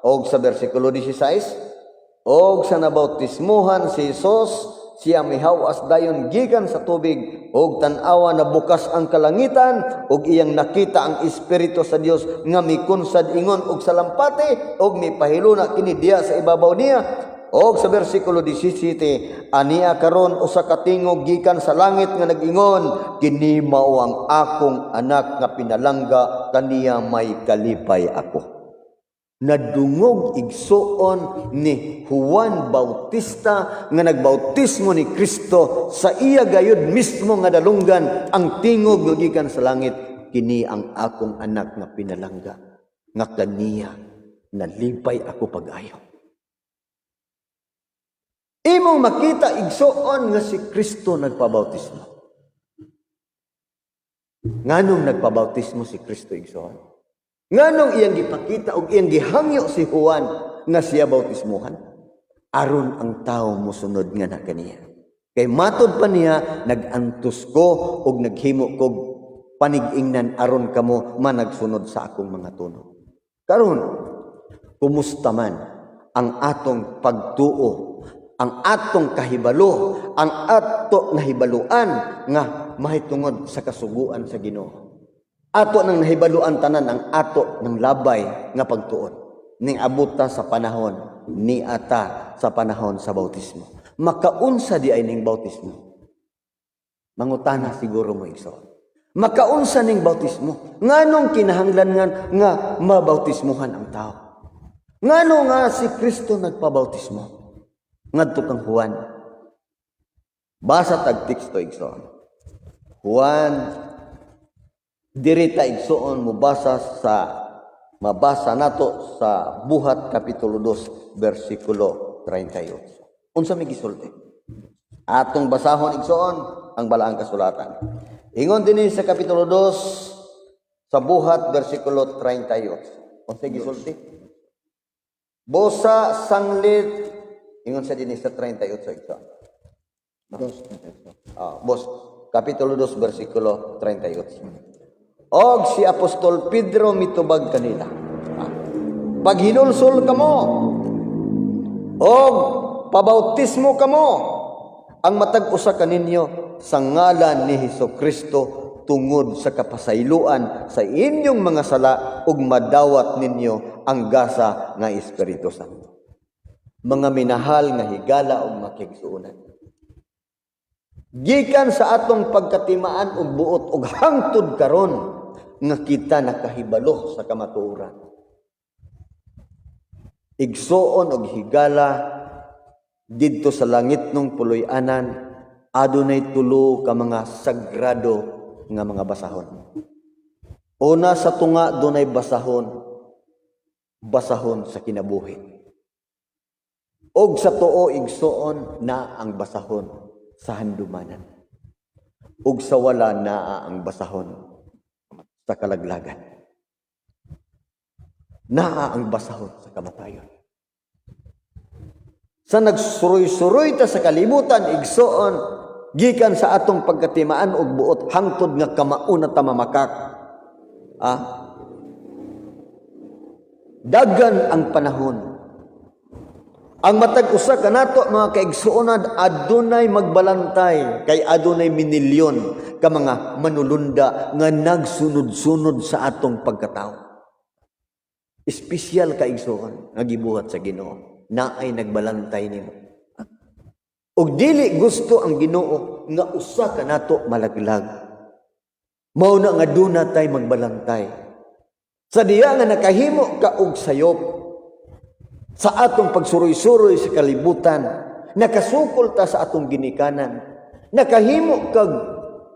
Og sa versikulo 16, og sa nabautismuhan si Jesus, siya mihawas dayon gikan sa tubig, og tan-awa na bukas ang kalangitan, og iyang nakita ang Espiritu sa Dios nga mikunsad ingon og salampati, og mipahiluna kini diya sa ibabaw niya. Og sa versikulo 17, aniya karon usa ka tingog gikan sa langit nga nag-ingon, kini mao ang akong anak nga pinalangga, kaniya may kalipay ako. Nadungog igsuon ni Juan Bautista nga nagbautismo ni Kristo, sa iya gayud mismo nga dalunggan ang tingog nga gikan sa langit, kini ang akong anak nga pinalangga, nga kaniya nalipay ako pag-ayo. Imong makita igsuon nga si Kristo nagpabautismo. Nganong nagpabautismo si Kristo igsuon? Nganong iyang gipakita o iyang gihangyo si Juan nga siya bautismuhan? Aron ang tao mosunod nga na kaniya. Kay matod pa niya, nagantos ko o naghimo kog panigingnan aron kamo managsunod sa akong mga tuno. Karon, kumusta man ang atong pagtuo, ang atong kahibalo, ang ato nahibaluan nga mahitungod sa kasuguan sa Ginoo. Ato nang nahibaluan tanan ang ato ng labay nga pagtuon. Ning abuta sa panahon, ni ata sa panahon sa bautismo. Makaunsa di ay ning bautismo? Mangutana siguro mo igsoon. Makaunsa ning bautismo? Nganong kinahanglan nga mabautismuhan ang tao? Ngano nga si Kristo nagpabautismo? Ngadto kang Juan. Basa tag teksto igsoon. Juan dirita igsoon mabasa nato sa Buhat kapitulo 2 versikulo 38. Unsa may gisulti? Atong basahon igsoon ang balaang kasulatan. Ingon dinhi sa kapitulo 2 sa Buhat versikulo 38. Unsa gisulti? Bosa sanglit ingon sa dinhi sa 38 igsoon. Bos kapitulo 2 versikulo 38. Og si Apostol Pedro mitubag kanila. Pag hinulsol kamo, og pabautismo kamo, ang matag usa kaninyo sa ngalan ni Hesukristo tungod sa kapasayloan sa inyong mga sala, ug madawat ninyo ang gasa nga Espiritu Santo. Mga minahal nga higala ug makigsuonan. Gikan sa atong pagkatimaan og buot og hangtod karon nga kita nakahibalo sa kamatuoran. Igsuon og higala didto sa langit nung puloy-anan, adunay tulo ka mga sagrado nga mga basahon. Una sa tunga dunay basahon sa kinabuhi. Og sa tuo igsuon na ang basahon sa handumanan. Ug sa wala naa ang basahon sa kalaglagan. Naa ang basahon sa kamatayon. Sa nagsuroy-suroy ta sa kalibutan, igsuon, gikan sa atong pagkatimaan og buot hangtod nga kamauna ta mamakak. Dagan ang panahon. Ang matag usa kanato mga kaigsuonan, adunay magbalantay kay adunay minilyon ka mga manulunda nga nagsunod-sunod sa atong pagkatao. Espesyal kaigsuon nga gibuhat sa Ginoo, naay nagbalantay nimo. Og dili gusto ang Ginoo nga usa kanato malaglag. Mao na nga duna tay magbalantay. Sa diya nga nakahimo ka og sayop sa atong pagsuroy-suroy sa kalibutan, nakasukol ta sa atong ginikanan, nakahimo kag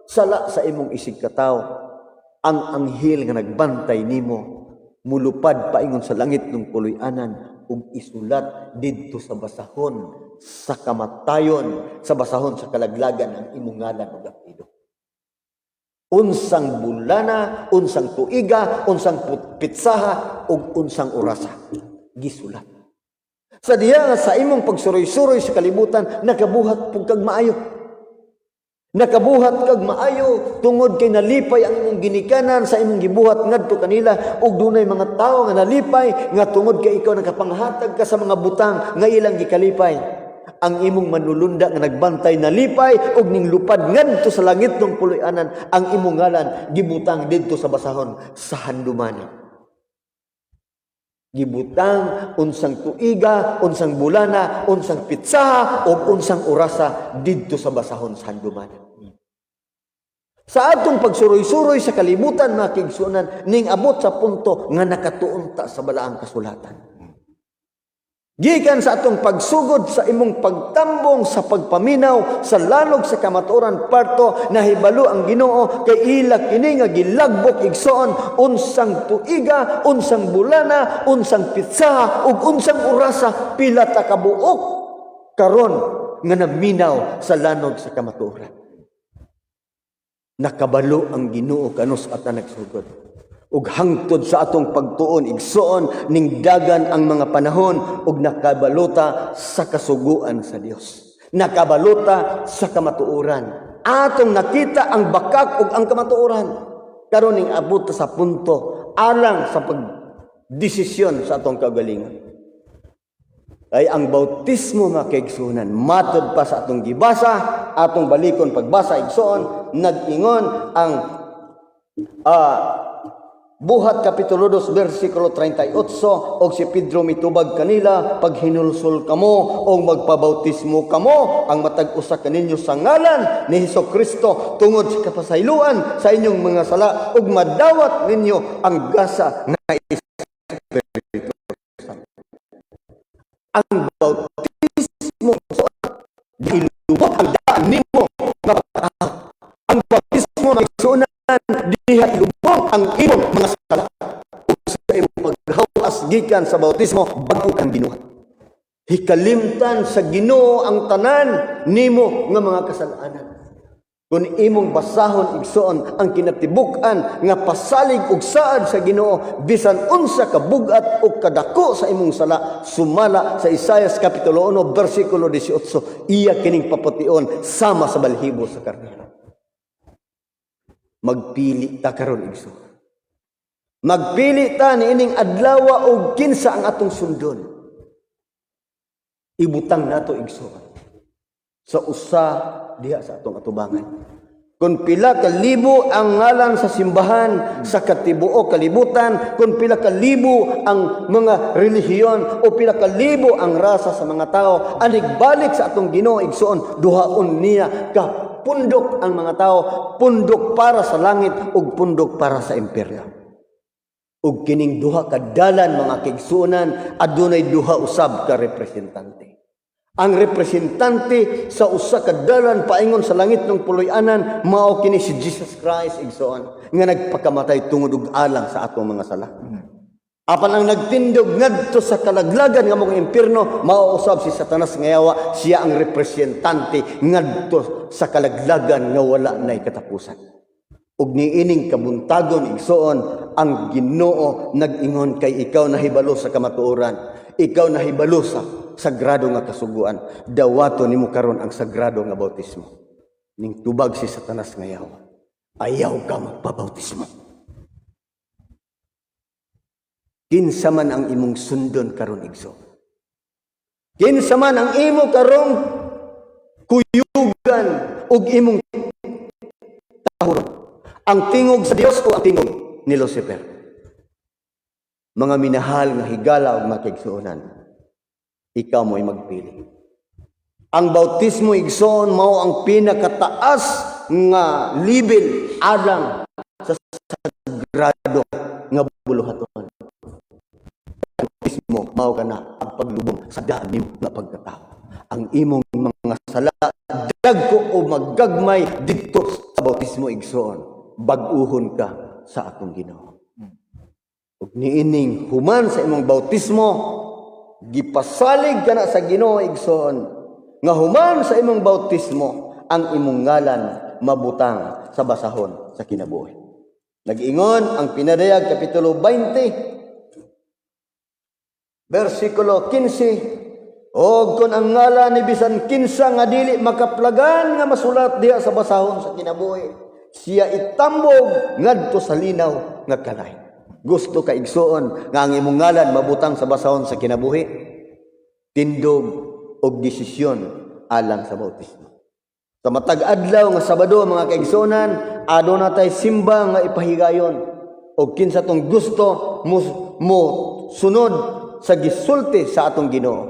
sala sa imong isig kataw, ang anghel nga nagbantay nimo mulupad paingon sa langit ng puloy-anan ug isulat didto sa basahon sa kamatayon, sa basahon sa kalaglagan ang imong ngalan ug apelyido. unsang bulana, unsang tuiga, unsang pitsaha, ug unsang orasa. Gisulat. Sa diya nga sa imong pagsuroy-suroy sa kalibutan, nakabuhat pug kag maayo. Nakabuhat kag maayo tungod kay nalipay ang imong ginikanan sa imong gibuhat ngadto kanila, ug dunay mga tawo nga nalipay nga tungod kay ikaw nakapanghatag ka sa mga butang nga ilang gikalipay. Ang imong manulunda nga nagbantay nalipay ug ning lupad ngadto sa langit ng puloy-anan, ang imong ngalan gibutang didto sa basahon sa handumanan. Gibutang unsang tuiga, unsang bulana, unsang pitsaha, o unsang orasa didto sa basahon sa handumanan. Sa atong pagsuroy-suroy sa kalibutan, mga kaigsuonan, ning abot sa punto nga nakatuon ta sa balaang kasulatan. Gikan sa atong pagsugod sa imong pagtambong sa pagpaminaw sa lanog sa kamatuoran parto, nahibalo ang Ginoo kay ila kini nga gilagbok igsoon unsang tuiga, unsang bulana, unsang pitsaha ug unsang orasa pila ta kabuok karon nga naminaw sa lanog sa kamatuoran. Nakabalo ang Ginoo kanus ata nagsugod. Ug hangtod sa atong pagtuon igsoon ning dagan ang mga panahon ug nakabalota sa kasuguan sa Dios. Nakabalota sa kamatuoran. Atong nakita ang bakak ug ang kamatuoran. Karon ning abot sa punto alang sa pagdesisyon sa atong kagalingan. Ay ang bautismo mga kaigsuonan, matod pa sa atong gibasa, atong balikon pagbasa igsoon, nag-ingon ang Buhat Kapitulo 2 versikulo 38 og si Pedro mitubag kanila pag hinulsol kamo o magpabautismo kamo ang matag usa kaninyo sa ngalan ni Hesukristo tungod sa kapasayloan sa inyong mga sala ug madawat ninyo ang gasa nga Espiritu Santo. Ang bautismo dilubot ang daan nimo nga pagkatao. Ang bautismo na igsuonan diha lubong ang imong mga sala sa imong paghawas gikan sa bautismo bag-o kang binuhat. Hikalimtan sa Ginoo ang tanan nimo nga mga kasalanan. Kung imong basahon igsoon ang kinatibuk-an nga pasalig ug saad sa Ginoo bisan unsa ka bug-at ug kadako sa imong sala, sumala sa Isaias Kapitulo 1 versikulo 18, iya kining papution sama sa balhibo sa karnero. Magpili ta karon igsoon. Magpili ta niining adlaw og kinsa ang atong sundon. Ibutang nato igsoon sa usa diha sa atong atubangan. Kung pila ka libo ang ngalan sa simbahan sa katibuok kalibutan, kung pila ka libo ang mga relihiyon o pila ka libo ang rasa sa mga tao, anigbalik sa atong Ginoo igsoon, duhaon niya ka pundok ang mga tao, pundok para sa langit ug pundok para sa imperyo. Ug kining duha ka dalan mga kaigsuonan adunay duha usab ka representante. Ang representante sa usa ka dalan paingon sa langit ng puloy-anan mao kini si Jesus Christ igsoon nga nagpakamatay tungod og alang sa atong mga sala. Apan ang nagtindog ngadto sa kalaglagan nga mga impierno mao usab si Satanas nga yawa, siya ang representante ngadto sa kalaglagan nga wala nay katapusan. Ug niining kabuntagon igsoon ang Ginoo nag-ingon kay ikaw nahibalo sa kamatuoran, ikaw nahibalo sa sagrado nga kasuguan, dawato nimo karon ang sagrado nga bautismo. Ning tubag si Satanas nga yawa, ayaw ka magpabautismo. Kinsa man ang imong sundon karon igsoon. Kinsa man ang imo karong kuyugan ug imong tahuron. Ang tingog sa Dios o ang tingog ni Lucifer. Mga minahal nga higala ug makigsuonan, ikaw mo'y magpili. Ang bautismo igsoon mao ang pinakataas nga level alang sa sagrado nga buluhaton. Bautismo mao kana ang paglubong sa daan nimo nga pagkatao. Ang imong mga sala dagko o maggagmay didto sa bautismo igsoon. Bag-uhon ka sa atong Ginoo. Ug niining human sa imong bautismo, gipasalig ka na sa Ginoo igsoon. Nga human sa imong bautismo, ang imong ngalan mabutang sa basahon sa kinabuhi. Nag-ingon ang pinadayag kapitulo 20 versikulo 15, og kon ang ngalan ni bisan kinsa nga dili makaplagan nga masulat diha sa basahon sa kinabuhi, siya itambog ngadto sa linaw nga kanay. Gusto ka igsuon nga ang imong ngalan mabutang sa basahon sa kinabuhi, tindog og desisyon alang sa bautismo. Sa matag adlaw nga Sabado mga kaigsuonan, aduna tay simba nga ipahigayon og kinsa tong gusto mo sunod sa gisulti sa atong Ginoo.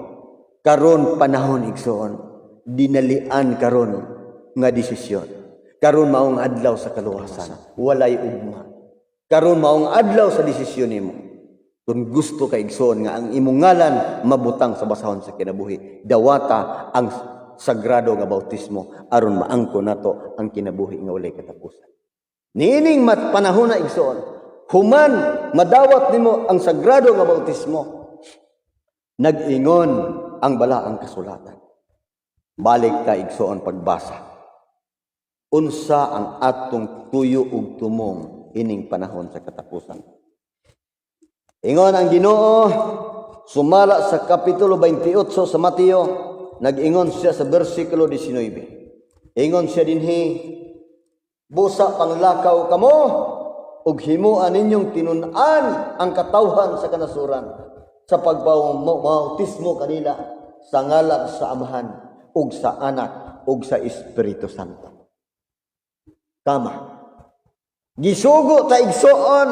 Karon panahon igsuon, dinalian karon nga desisyon. Karon maong adlaw sa kaluwasan, walay ugma. Karon maong adlaw sa desisyon nimo. Kung gusto ka igsuon nga ang imong ngalan mabutang sa basahon sa kinabuhi, dawata ang sagrado nga bautismo aron maangko nato ang kinabuhi nga walay katapusan. Niining panahon na igsuon, human madawat nimo ang sagrado nga bautismo. Nag-ingon ang balaang kasulatan. Balik ta igsuon pagbasa. Unsa ang atong tuyo ug tumong ining panahon sa katapusan. Ingon ang Ginoo sumala sa kapitulo 28 sa Mateo, nag-ingon siya sa versikulo 19. Ingon siya dinhi, busa panglakaw kamo ug himuan ninyong tinun-an ang katawhan sa kanasuran sa pagbautismo kanila sa ngalan sa Amahan ug sa Anak ug sa Espiritu Santo. Kama gisugo ta igsuon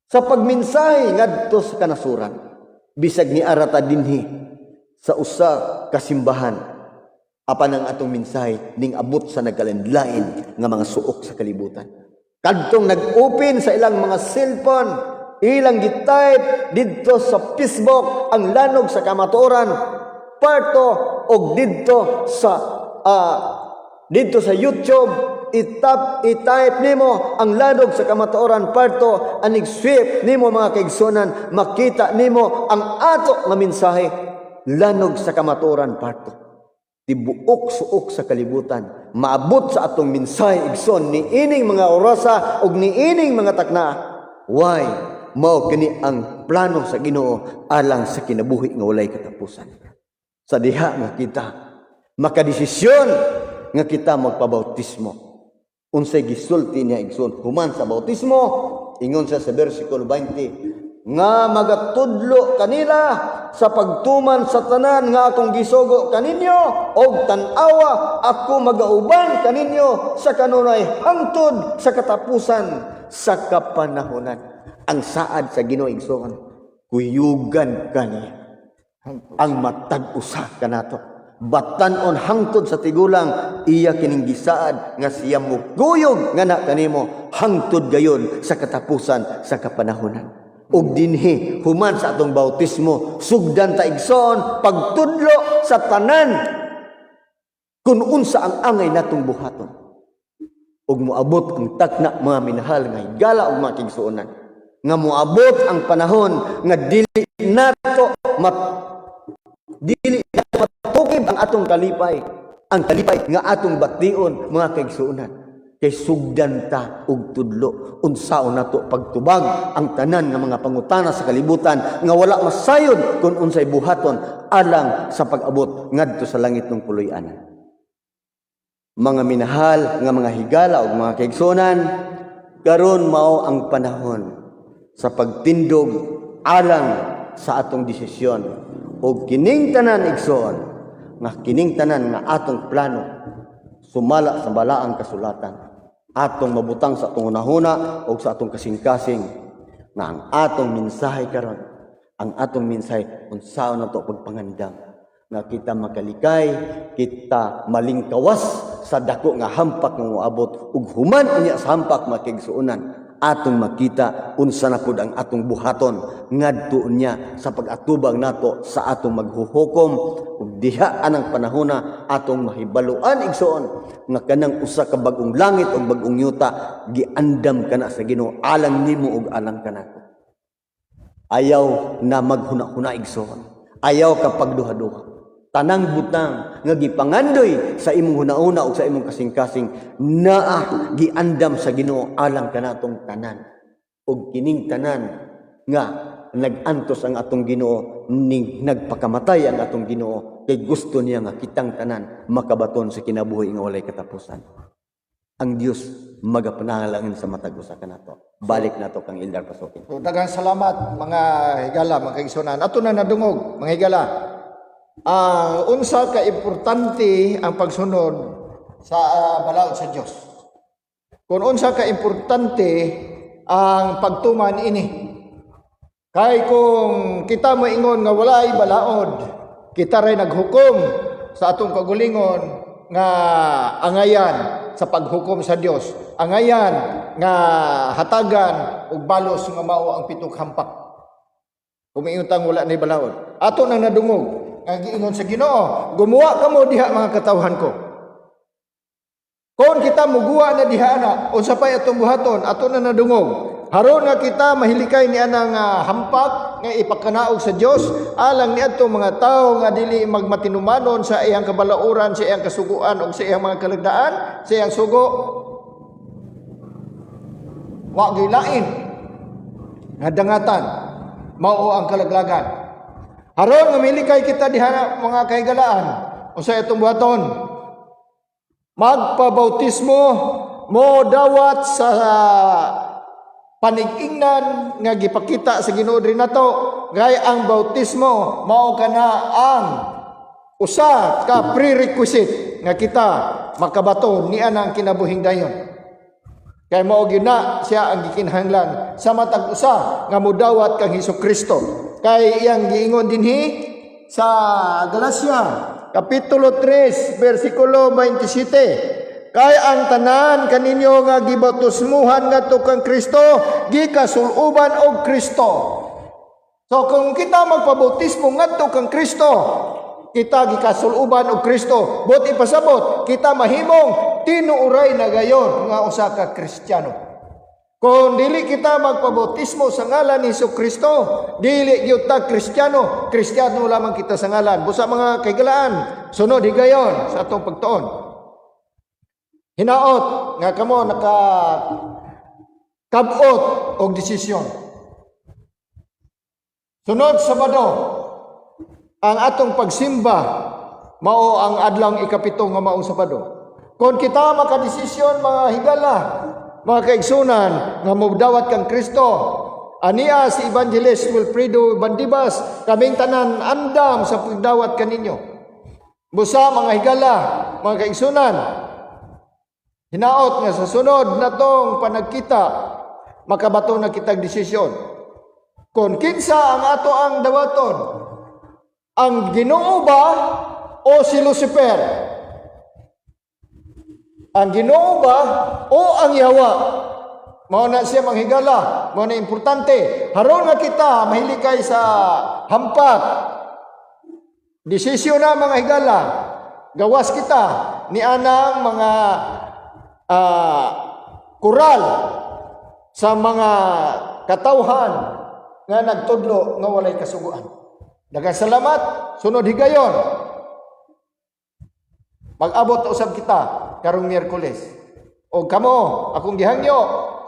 sa pagminsahe ngadto sa kanasuran, bisag ni arata dinhi sa usa ka simbahan, apan ang atong mensahe ning abot sa nagkalandlain nga mga suok sa kalibutan. Kadtong nag-open sa ilang mga cellphone, ilang gitype didto sa Facebook ang lanog sa kamatuoran, parto og didto sa YouTube, i-type nimo ang ladog sa kamatuoran parto, anig swift nimo mga kaigsunan, makita nimo ang ato nga mensahe lanog sa kamatuoran parto. Tibuok suok sa kalibutan, maabot sa atong mensahe igsoon ni ining mga orasa ug ni ining mga takna. Why? Mao kini ang plano sa Ginoo alang sa kinabuhi nga walay katapusan. Sa diha nga kita makadesisyon nga kita magpabautismo. Unsay gisulti niya igsoon human sa bautismo, ingon siya sa versikulo 20, nga magatudlo kanila sa pagtuman sa tanan nga akong gisugo kaninyo, og tan-awa ako magauban kaninyo sa kanunay hangtod sa katapusan sa kapanahonan. Ang saad sa Ginoo igsoon, kuyugan kaniya ang matag usa kanato. Batanon hangtod sa tigulang, iya kining gisaad nga siya muguyog nga na kanimo hangtod gayon sa katapusan sa kapanahonan. Ug dinhi human sa atong bautismo, sugdan ta igsoon pagtudlo sa tanan kun unsa ang angay natong buhaton. Ug moabot ang takna mga minahal nga higala ug mga kigsuonan, nga moabot ang panahon nga dili nato matukib ang atong kalipay, ang kalipay nga atong bation mga kaigsuonan, kay sugdan ta og tudlo unsaon nato pagtubag ang tanan nga mga pangutana sa kalibutan nga wala masayod kun unsay buhaton alang sa pag-abot ngadto sa langit ng puloy-anan. Mga minahal nga mga higala ug mga kaigsuonan, karon mao ang panahon sa pagtindog alang sa atong desisyon. O kining tanan igsoon, nga kining tanan nga atong plano, sumala sa balaang kasulatan, atong mabutang sa atong hunahuna o sa atong kasing-kasing, nga ang atong mensahe karon, ang atong mensahe unsaon nato pagpangandam, nga kita makalikay, kita malingkawas sa dako nga hampak nga moabot, ug human unya sa hampak makigsuonan, atong makita unsa na pud ang atong buhaton ngadto niya sa pag-atubang nato sa atong maghuhukom ug diha anang panahona atong mahibaluan igsoon nga kanang usa ka bag-ong langit ug bag-ong yuta giandam kana sa Ginoo alang nimo ug alang kanako. Ayaw na maghuna-huna igsoon, ayaw ka pagduha-duha, tanang butang nga gipangandoy sa imong hunauna o sa imong kasing-kasing naa giandam sa Ginoo alang kanatong tanan. Og kining tanan nga nagantos ang atong Ginoo ning nagpakamatay ang atong Ginoo kay gusto niya nga kitang tanan makabaton sa kinabuhi nga walay katapusan. Ang Dios magapanalangin sa matag usa kanato. Balik nato kang Eldar Pasukin. So, daghang salamat mga higala, mga kaigsunan. Ato na nadungog, mga higala. Unsa ka importante ang pagsunod sa balaod sa Dios. Kung unsa ka importante ang pagtuman ini. Kay kung kita moingon nga walay balaod, kita ray naghukom sa atong kagulingon nga angayan sa paghukom sa Dios. Angayan nga hatagan og balos nga mao ang pituk hampak. Kumiuntang wala ni balaod. Ato nang nadungog nga giingon sa Ginoo, gumawa kamo diha mga katawhan ko. Kung kita muguwa na diha na, unsa pay atong buhaton, ato na nadungog. Haron nga kita mahilikay ni anang hampak nga ipakanaog sa Dios alang ni adtong mga tawo nga dili magmatinumanon sa iyang kabalauran, sa iyang kasuguan ug sa iyang mga kalagdaan, sa iyang sugo. Wa gyud lain nga dangatan mao ang kalaglagan. Haron nga milikay kita diha mga kahigalaan, unsa atong buhaton? Magpabautismo mo dawat sa panig-ingnan nga gipakita sa Ginoo diri nato. Gay ang bautismo mao kana ang usa ka prerequisite nga kita makabaton ni anang kinabuhing dayon. Kay mao gyud na siya ang gikinahanglan sa matag usa nga modawat kang Hesukristo. Kay iyang giingon dinhi sa Galacia kapitulo 3 bersikulo 27. Kay ang tanan kaninyo nga gibautismuhan ngadto kang Kristo, gikasuluban og Kristo. So kung kita magpabautismo ngadto kang Kristo, kita gikasuluban og Kristo. Buti pasabot, kita mahimong tinuuray na gayon nga usa ka Kristiyano. Kung dili kita magpabautismo sa ngalan ni Jesucristo, dili gyud ta Kristiyano. Kristiyano lamang kita sa ngalan. Busa mga kaigalaan, sunod higayon sa atong pagtuon. Hinaot nga kamo nakakabot og desisyon. Sunod Sabado, ang atong pagsimba mao ang adlawng ikapito nga maong Sabado. Kung kita makadesisyon mga higala, mga kaigsunan nga mudawat kang Kristo, ania si Evangelist Wilfredo Bandibas, kaming tanan andam sa pagdawat kaninyo. Busa mga higala, mga kaigsunan, hinaot nga sa sunod na tong panagkita, makabato na kitag desisyon. Kung kinsa ang ato ang dawaton, ang Ginoo ba o si Lucifer? Ang Ginoo ba o ang Yawa? Mao na siya manghigala, mao na importante. Haron nga kita mahilikay sa hampat. Desisyon na mga higala. Gawas kita ni anang mga kural sa mga katawhan nga nagtudlo nga walay kasuguan. Daghang salamat, sunod higayon. Mag-abot na usab kita karong Miyerkules. O kamo, akong gihangyo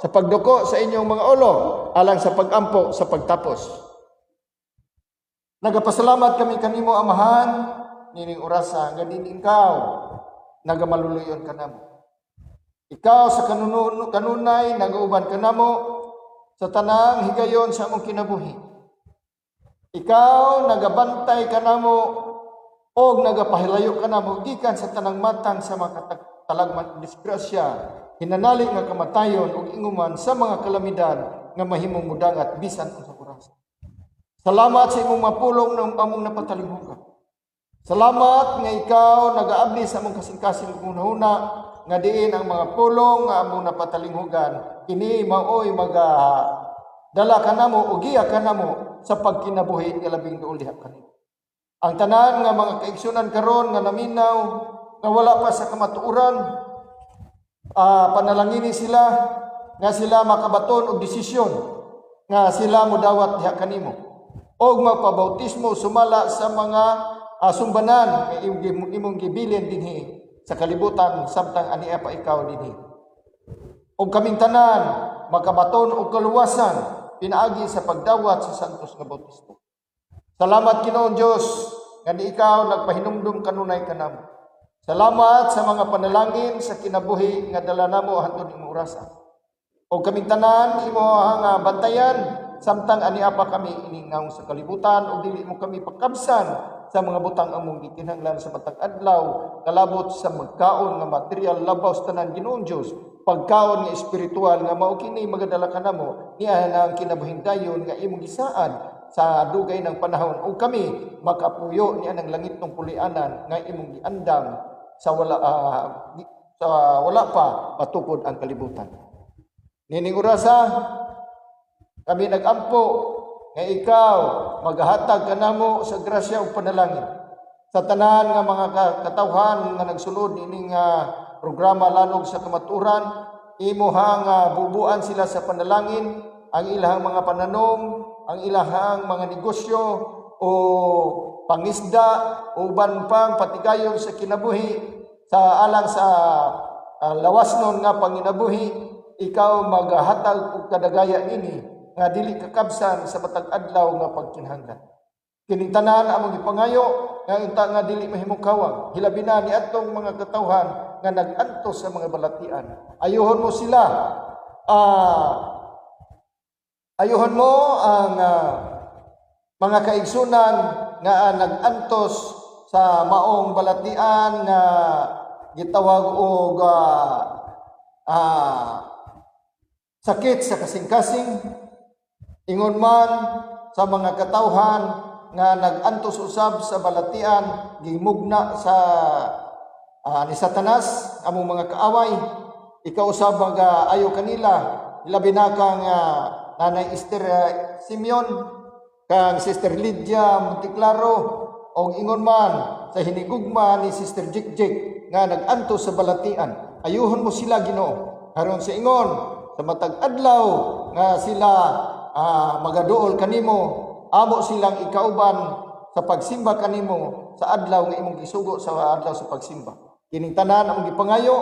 sa pagduko sa inyong mga ulo alang sa pagampo sa pagtapos. Nagapasalamat kami kanimo Amahan nining orasa nga din ikaw nagamaluluyon kanamo. Ikaw sa kanunay nagauban kanamo sa tanang higayon sa among kinabuhi. Ikaw nagabantay kanamo og nagapahilayo kanamo gikan sa tanang matang sa mga talagman disgrasya, hinanalig nga kamatayon ug inguman sa mga kalamidad nga mahimong mudangat bisan unsa oras. Salamat sa imong mapulong ng among napatalinghugan. Salamat nga ikaw nagaabli sa among kasing-kasing hunahuna nga diin ang mga pulong nga among napatalinghugan kini maoy dala kanamo ug giya kanamo sa pagkinabuhi nga labing duol diha kanimo. Ang tanan nga mga kaigsunan karon nga naminaw nga wala pa sa kamatuoran, panalangini sila nga sila makabaton og desisyon nga sila modawat diha kanimo og magpabautismo sumala sa mga sumbanan nga imong gibilin dinhi sa kalibutan samtang ania pa ikaw dinhi. O kaming tanan makabaton og kaluwasan pinaagi sa pagdawat sa santos nga bautismo. Salamat Ginoong Dios nga di ikaw nagpahinumdum kanunay kanamo. Salamat sa mga panalangin sa kinabuhi nga dala namo hangtod imong orasa. O kaming tanan imo nga bantayan samtang ania pa kami iningaw sa kalibutan o dili mo kami pakabsan sa mga butang among gikinahanglan sa matag adlaw kalabot sa magkaon nga material labaw sa tanan Ginoong Dios, pagkaon nga espiritual nga mao kini magadala kanamo niya ang kinabuhing dayon nga imong gisaad sa dugay ng panahon ug kami makapuyo niya ng langit ng pulianan nga imong giandam sa wala pa matukod ang kalibutan. Nining orasa kami nagampo nga ikaw maghatag kanamo sa grasya ug panalangin sa tanan nga mga katawhan nga nagsulod ining programa lanog sa kamaturan. Imuhang bubuan sila sa panalangin ang ilahang mga pananom, ang ilahang mga negosyo o pangisda o uban pang patigayon sa kinabuhi sa alang sa lawasnon nga panginabuhi. Ikaw maghatag og kadagaya ini nga dili kakabsan sa matag adlaw nga pagkinahanglan. Kining tanan among gipangayo nga unta nga dili mahimong kawang hilabi na ni atong mga katawhan nga nag-antos sa mga balatian. Ayuhon mo sila ayuhon mo ang mga kaigsunan nga nag-antos sa maong balatian nga gitawag og sakit sa kasing-kasing. Ingon man sa mga katawhan nga nag-antos usab sa balatian, gimugna sa ni Satanas, among mga kaaway. Ikaw usab ayo kanila, labi na kang Nanay Esther Simeon, kang Sister Lydia Monticlaro, o ingon man sa hinigugma ni Sister Jikjik nga nag-antos sa balatian. Ayuhon mo sila Ginoo, aron sa ingon sa matag adlaw nga sila magaduol kanimo, amo silang ikauban sa pagsimba kanimo sa adlaw nga imong gisugo sa adlaw sa pagsimba. Kining tanan among gipangayo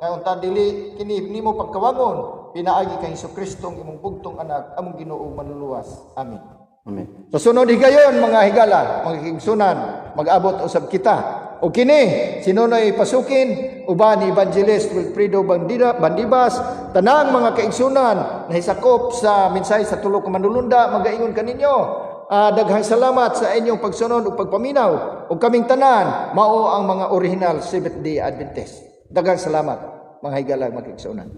nga unta dili kini nimo pagkawangon pinaagi kay Hesukristo ang imong bugtong anak, among Ginoo manluluwas. Amen. Amen. Sa sunod higayon mga higala, mga higsunan, mag-abot usab kita. O kini sinunoy pasukin uban ni Evangelist Wilfredo Bandibas, tanang mga kaigsunan na hisakop sa mensahe sa tulo ka manulunda, magaingon kaninyo. Daghang salamat sa inyong pagsunod ug pagpaminaw ug kaming tanan mao ang mga original Seventh-day Adventist. Daghang salamat mga higala mga kaigsunan.